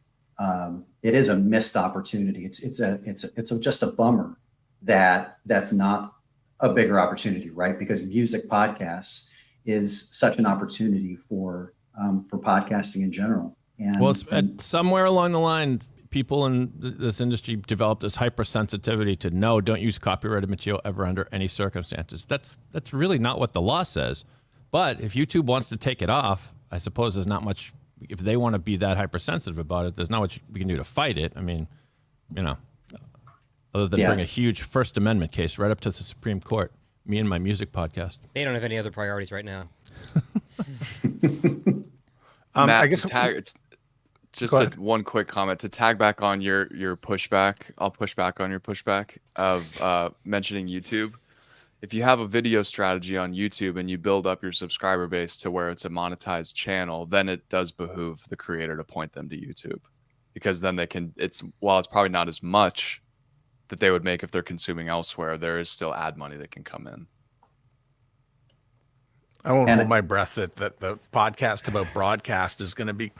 is a missed opportunity. It's just a bummer that's not a bigger opportunity, right? Because music podcasts is such an opportunity for podcasting in general. And somewhere along the line, people in this industry developed this hypersensitivity to don't use copyrighted material ever under any circumstances. That's really not what the law says. But if YouTube wants to take it off, I suppose there's not much. If they want to be that hypersensitive about it, there's not much we can do to fight it. I mean, other than Yeah. bring a huge First Amendment case right up to the Supreme Court. Me and my music podcast. They don't have any other priorities right now. Matt, I guess to tag, it's just Go ahead. one quick comment to tag back on your pushback. I'll push back on your pushback of mentioning YouTube. If you have a video strategy on YouTube and you build up your subscriber base to where it's a monetized channel, then it does behoove the creator to point them to YouTube, because then they can, while it's probably not as much that they would make if they're consuming elsewhere, there is still ad money that can come in. I won't And- hold my breath that the podcast about broadcast is going to be,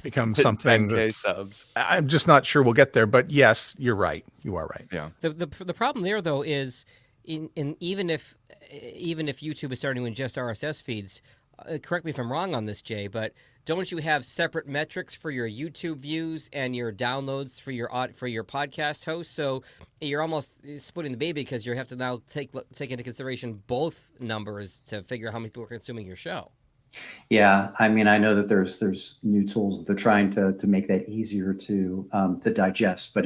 become something 10K that's, subs. I'm just not sure we'll get there. But yes, you're right. You are right. Yeah. The problem there though is even if YouTube is starting to ingest RSS feeds, correct me if I'm wrong on this, Jay, but don't you have separate metrics for your YouTube views and your downloads for your podcast hosts? So you're almost splitting the baby because you have to now take into consideration both numbers to figure out how many people are consuming your show. Yeah, I mean, I know that there's new tools that they're trying to make that easier to digest, but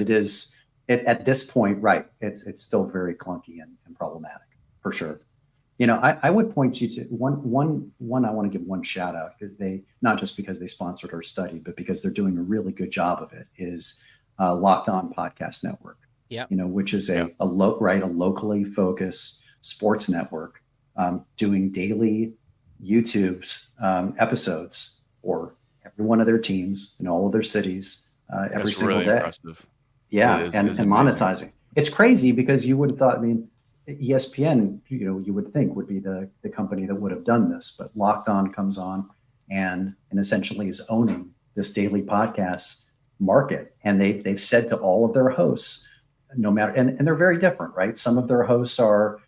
at this point, right? It's still very clunky and problematic for sure. I would point you to one. I want to give one shout out, because they, not just because they sponsored our study, but because they're doing a really good job of it, is Locked On Podcast Network. Yeah. Which is a locally focused sports network, doing daily YouTube's episodes for every one of their teams in all of their cities every That's single really day. impressive. Yeah, It is and amazing. monetizing. It's crazy because you would have thought, I mean, ESPN, you would think would be the company that would have done this, but Locked On comes on and essentially is owning this daily podcast market. And they've said to all of their hosts, no matter, and they're very different, right? Some of their hosts are,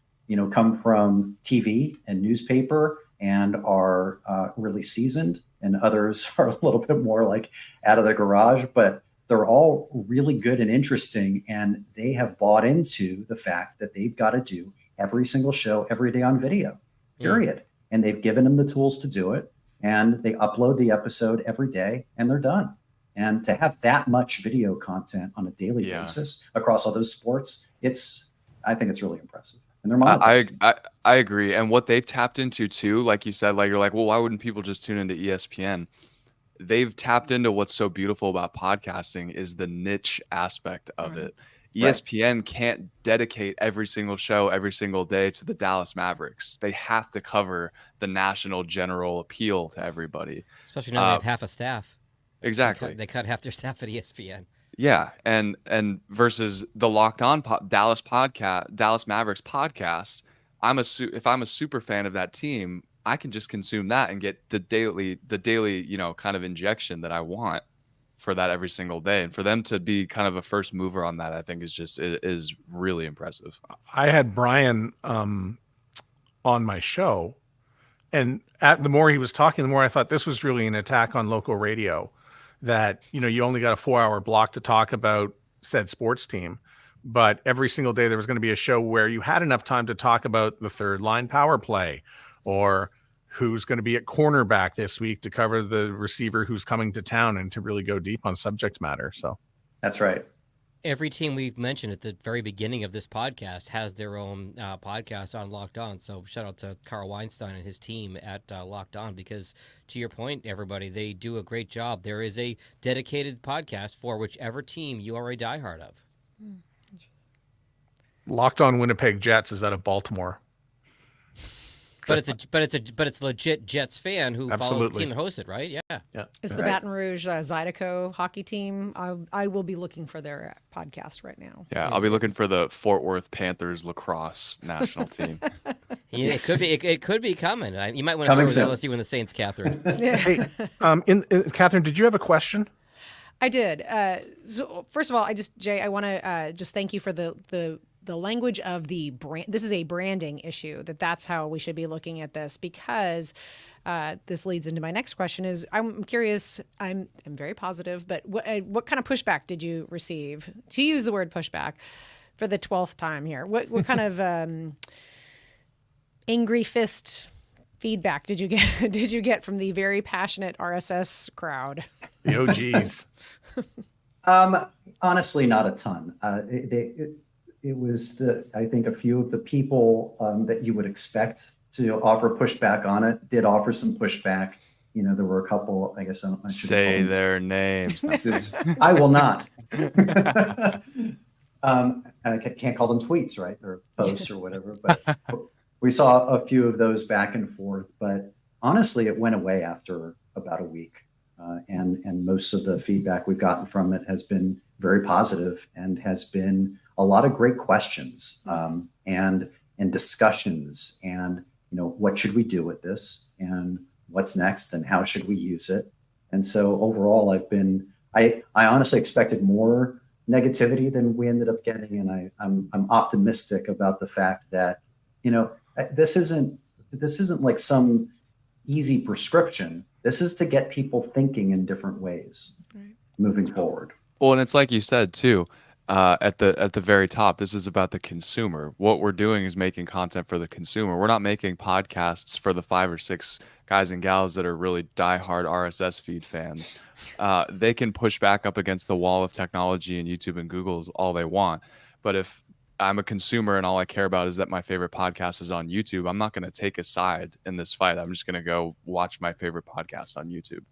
come from TV and newspaper and are really seasoned, and others are a little bit more like out of the garage, but they're all really good and interesting, and they have bought into the fact that they've got to do every single show every day on video, period. And they've given them the tools to do it, and they upload the episode every day, and they're done. And to have that much video content on a daily basis across all those sports, I think it's really impressive. And they're monetizing. I agree. And what they've tapped into too, like you said, like you're like, well, why wouldn't people just tune into ESPN? They've tapped into what's so beautiful about podcasting is the niche aspect of it. ESPN can't dedicate every single show every single day to the Dallas Mavericks. They have to cover the national general appeal to everybody. Especially now they have half a staff. Exactly. They cut half their staff at ESPN. Yeah, and versus the Locked On Dallas Mavericks podcast, if I'm a super fan of that team, I can just consume that and get the daily, kind of injection that I want for that every single day. And for them to be kind of a first mover on that, I think is really impressive. I had Brian on my show, and the more he was talking, the more I thought this was really an attack on local radio, that, you only got a 4-hour block to talk about said sports team, but every single day there was going to be a show where you had enough time to talk about the third line power play, or who's going to be at cornerback this week to cover the receiver who's coming to town, and to really go deep on subject matter. So That's right. Every team we've mentioned at the very beginning of this podcast has their own podcast on Locked On. So shout out to Carl Weinstein and his team at Locked On, because to your point, everybody, they do a great job. There is a dedicated podcast for whichever team you are a diehard of. Locked On Winnipeg Jets is out of Baltimore. But it's legit Jets fan who follows the team that hosts it, right? Yeah. It's the Baton Rouge Zydeco hockey team. I will be looking for their podcast right now. Yeah, I'll be looking for the Fort Worth Panthers lacrosse national team. Yeah, it could be coming. You might want to start with LSU and the Saints, Catherine. Hey, Catherine, did you have a question? I did. So first of all, Jay, I want to just thank you for the language of the brand. This is a branding issue. That's how we should be looking at this, because this leads into my next question. Is I'm curious. I'm very positive, but what kind of pushback did you receive? To use the word pushback for the 12th time here. What kind of angry fist feedback did you get from the very passionate RSS crowd? The OGs. Honestly, not a ton. It was I think a few of the people that you would expect to offer pushback on it did offer some pushback. There were a couple, I guess I shouldn't Say call them. their names. I will not. And I can't call them tweets, right? Or posts or whatever. But we saw a few of those back and forth. But honestly, it went away after about a week. And most of the feedback we've gotten from it has been very positive and has been a lot of great questions and discussions and what should we do with this and what's next and how should we use it. And so overall, I honestly expected more negativity than we ended up getting, and I'm optimistic about the fact that this isn't like some easy prescription. This is to get people thinking in different ways moving forward. Well, and it's like you said too, at the very top, this is about the consumer. What we're doing is making content for the consumer. We're not making podcasts for the 5 or 6 guys and gals that are really diehard RSS feed fans. They can push back up against the wall of technology and YouTube and Google is all they want. But if I'm a consumer and all I care about is that my favorite podcast is on YouTube, I'm not going to take a side in this fight. I'm just going to go watch my favorite podcast on YouTube.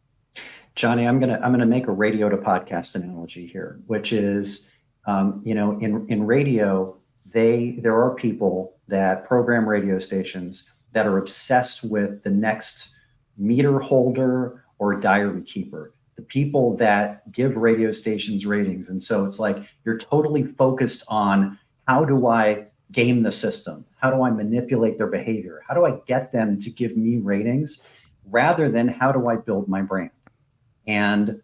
Johnny, I'm gonna make a radio to podcast analogy here, which is, in radio, there are people that program radio stations that are obsessed with the next meter holder or diary keeper, the people that give radio stations ratings. And so it's like you're totally focused on how do I game the system? How do I manipulate their behavior? How do I get them to give me ratings rather than how do I build my brand? And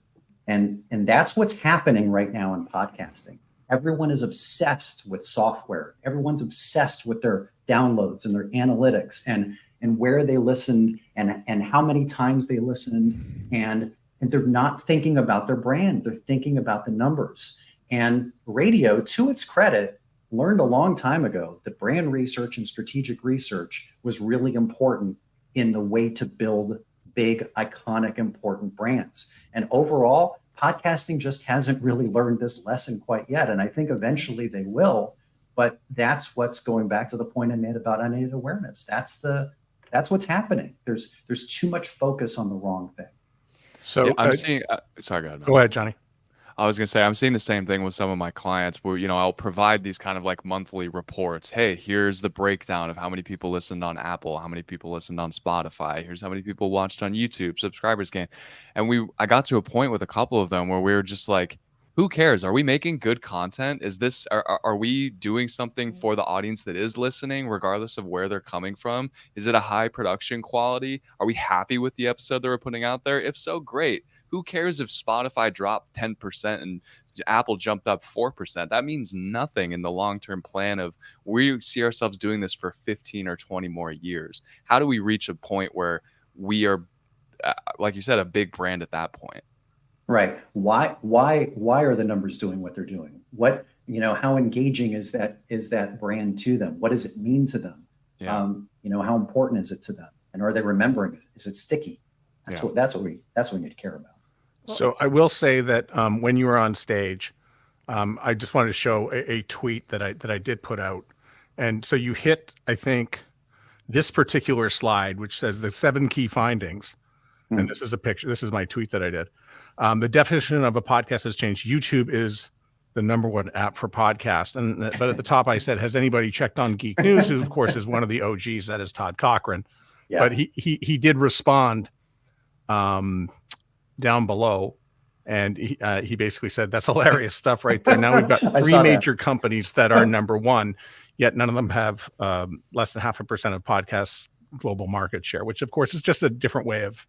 that's what's happening right now in podcasting. Everyone is obsessed with software. Everyone's obsessed with their downloads and their analytics and where they listened and how many times they listened. And they're not thinking about their brand. They're thinking about the numbers. And radio, to its credit, learned a long time ago that brand research and strategic research was really important in the way to build big, iconic, important brands. And overall, podcasting just hasn't really learned this lesson quite yet. And I think eventually they will, but that's what's going back to the point I made about unaided awareness. That's what's happening. There's too much focus on the wrong thing. So Yeah, I'm seeing, sorry, go ahead. Go ahead, Johnny. I was going to say, I'm seeing the same thing with some of my clients where, I'll provide these kind of like monthly reports. Hey, here's the breakdown of how many people listened on Apple, how many people listened on Spotify. Here's how many people watched on YouTube, subscribers gain. And I got to a point with a couple of them where we were just like, who cares? Are we making good content? Are we doing something for the audience that is listening, regardless of where they're coming from? Is it a high production quality? Are we happy with the episode that we're putting out there? If so, great. Who cares if Spotify dropped 10% and Apple jumped up 4%? That means nothing in the long-term plan of we see ourselves doing this for 15 or 20 more years. How do we reach a point where we are, like you said, a big brand at that point? Right. Why are the numbers doing what they're doing? What, how engaging is that brand to them? What does it mean to them? Yeah. How important is it to them? And are they remembering it? Is it sticky? That's what we need to care about. So I will say that when you were on stage, I just wanted to show a tweet that I did put out. And so you hit, I think, this particular slide, which says the 7 key findings. And this is a picture. This is my tweet that I did. The definition of a podcast has changed. YouTube is the #1 app for podcasts. But at the top, I said, has anybody checked on Geek News? Who, of course, is one of the OGs. That is Todd Cochran. Yeah. But he did respond down below, and he basically said, that's hilarious stuff right there. Now we've got 3 major companies that are #1, yet none of them have less than 0.5% of podcasts global market share, which of course is just a different way of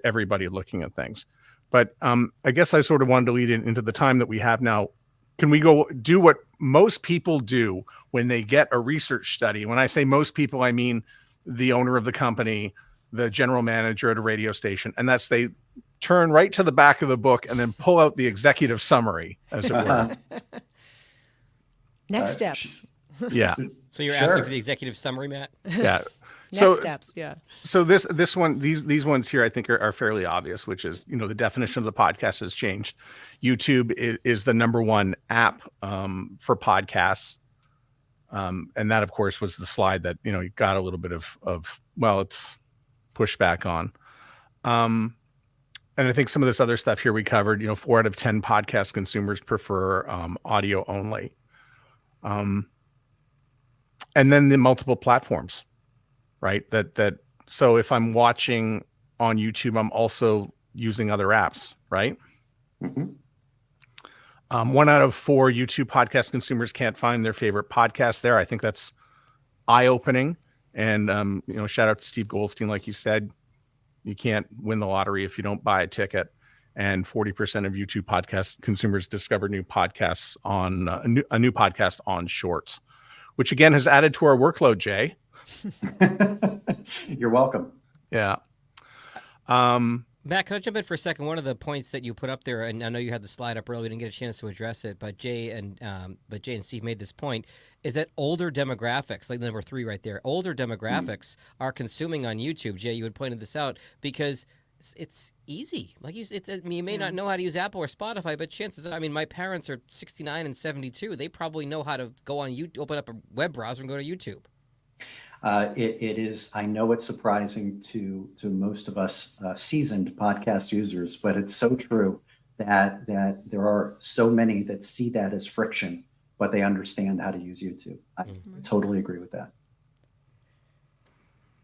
everybody looking at things. But I guess I sort of wanted to lead into the time that we have now. Can we go do what most people do when they get a research study? When I say most people, I mean the owner of the company, the general manager at a radio station, and that's they turn right to the back of the book and then pull out the executive summary, as it were. Next steps. Yeah. So you're Sure. asking for the executive summary, Matt? Yeah. Next steps. Yeah. So these ones here, I think are fairly obvious, which is, the definition of the podcast has changed. YouTube is the number one app for podcasts. And that, of course, was the slide that, you got a little bit of it's pushback on. And I think some of this other stuff here we covered, 4 out of 10 podcast consumers prefer audio only. And then the multiple platforms, right? So if I'm watching on YouTube, I'm also using other apps, right? Mhm. 1 out of 4 YouTube podcast consumers can't find their favorite podcast there. I think that's eye-opening. And, shout out to Steve Goldstein, like you said, you can't win the lottery if you don't buy a ticket. And 40% of YouTube podcast consumers discover new podcasts on a new podcast on Shorts, which again has added to our workload, Jay. You're welcome. Yeah. Matt, can I jump in for a second? One of the points that you put up there, and I know you had the slide up earlier, didn't get a chance to address it, but Jay and Steve made this point, is that older demographics, like number 3 right there, older demographics are consuming on YouTube. Jay, you had pointed this out because it's easy. Like you may not know how to use Apple or Spotify, but chances are, my parents are 69 and 72. They probably know how to go on YouTube, open up a web browser and go to YouTube. It is. I know it's surprising to most of us seasoned podcast users, but it's so true that there are so many that see that as friction, but they understand how to use YouTube. I totally agree with that.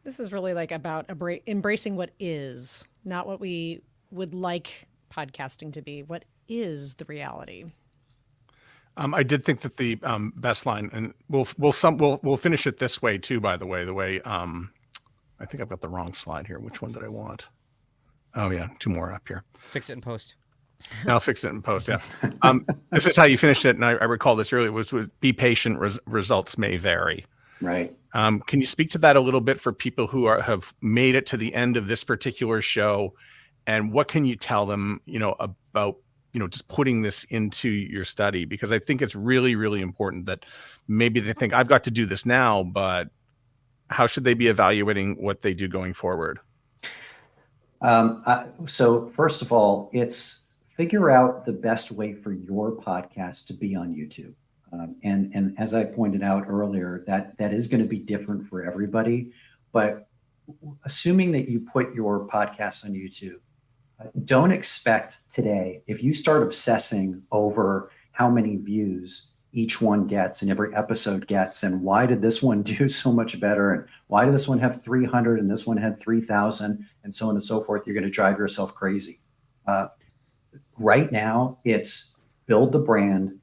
This is really like about embracing what is, not what we would like podcasting to be. What is the reality? I did think that the best line, and we'll finish it this way too. By the way, I think I've got the wrong slide here. Which one did I want? Oh yeah, 2 more up here. Fix it in post. I'll fix it in post. Yeah. This is how you finished it, and I recall this earlier. Was be patient. Results may vary. Right. Can you speak to that a little bit for people who have made it to the end of this particular show, and what can you tell them, about just putting this into your study? Because I think it's really, really important that maybe they think I've got to do this now, but how should they be evaluating what they do going forward? So first of all, it's figure out the best way for your podcast to be on YouTube. And as I pointed out earlier, that is going to be different for everybody. But assuming that you put your podcast on YouTube, don't expect today, if you start obsessing over how many views each one gets and every episode gets, and why did this one do so much better, and why did this one have 300 and this one had 3,000, and so on and so forth, you're going to drive yourself crazy. Right now, it's build the brand,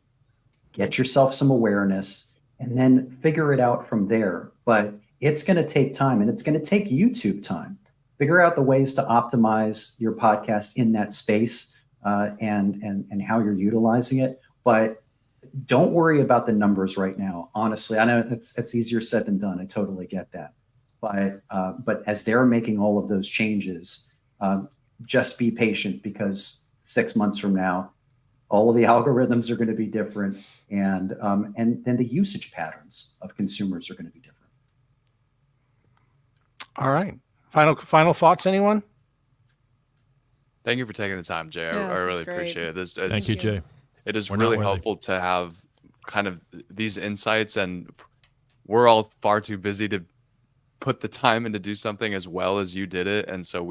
get yourself some awareness, and then figure it out from there. But it's going to take time, and it's going to take YouTube time. Figure out the ways to optimize your podcast in that space and how you're utilizing it. But don't worry about the numbers right now. Honestly, I know it's easier said than done. I totally get that. But as they're making all of those changes, just be patient, because 6 months from now, all of the algorithms are going to be different, and then the usage patterns of consumers are going to be different. All right. Final thoughts, anyone? Thank you for taking the time, Jay. Yeah, I this is really great. appreciate it. Thank you, Jay. It is We're not really worthy. helpful to have kind of these insights, and we're all far too busy to put the time in to do something as well as you did it. And so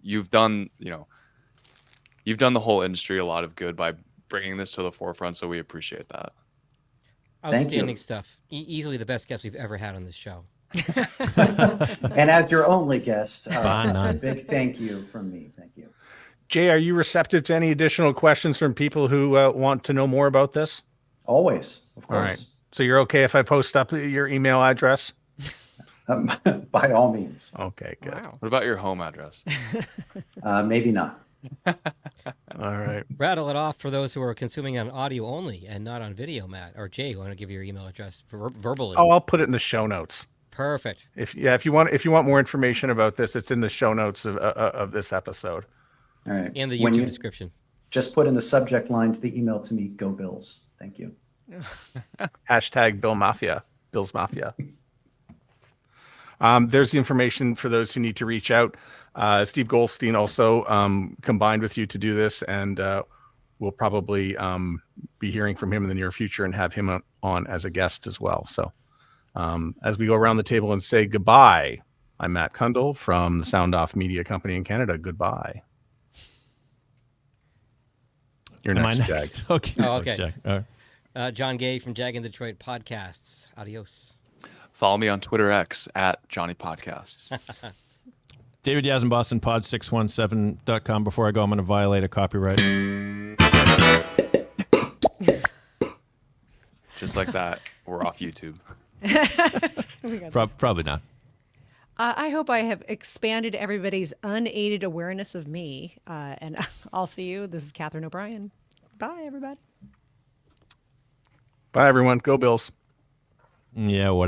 you've done the whole industry a lot of good by bringing this to the forefront. So we appreciate that. Outstanding stuff. Easily the best guest we've ever had on this show. And as your only guest, Bar a none. big thank you from me. Thank you. Jay, are you receptive to any additional questions from people who want to know more about this? Always, of All right. course. So you're okay if I post up your email address? By all means. Okay, good. Wow. What about your home address? Maybe not. All right. Rattle it off for those who are consuming on audio only and not on video, Matt. Or Jay, you want to give your email address verbally? Oh, I'll put it in the show notes. Perfect. If you want more information about this, it's in the show notes of this episode. All right. And the When YouTube you description. just put in the subject line to the email to me, "Go Bills." Thank you. Hashtag Bill Mafia. Bill's Mafia. There's the information for those who need to reach out. Steve Goldstein also combined with you to do this, and we'll probably be hearing from him in the near future and have him on as a guest as well. So as we go around the table and say goodbye, I'm Matt Kundle from the Sound Off Media Company in Canada. Goodbye. You're Am I next, next? Jag. Okay. Oh, okay. Jag. All right. John Gay from Jag in Detroit Podcasts. Adios. Follow me on Twitter X at Johnny Podcasts. David Yazin, Boston, pod617.com. Before I go, I'm going to violate a copyright. Just like that, we're off YouTube. Probably not. I hope I have expanded everybody's unaided awareness of me. And I'll see you. This is Catherine O'Brien. Bye, everybody. Bye, everyone. Go Bills. Yeah, whatever.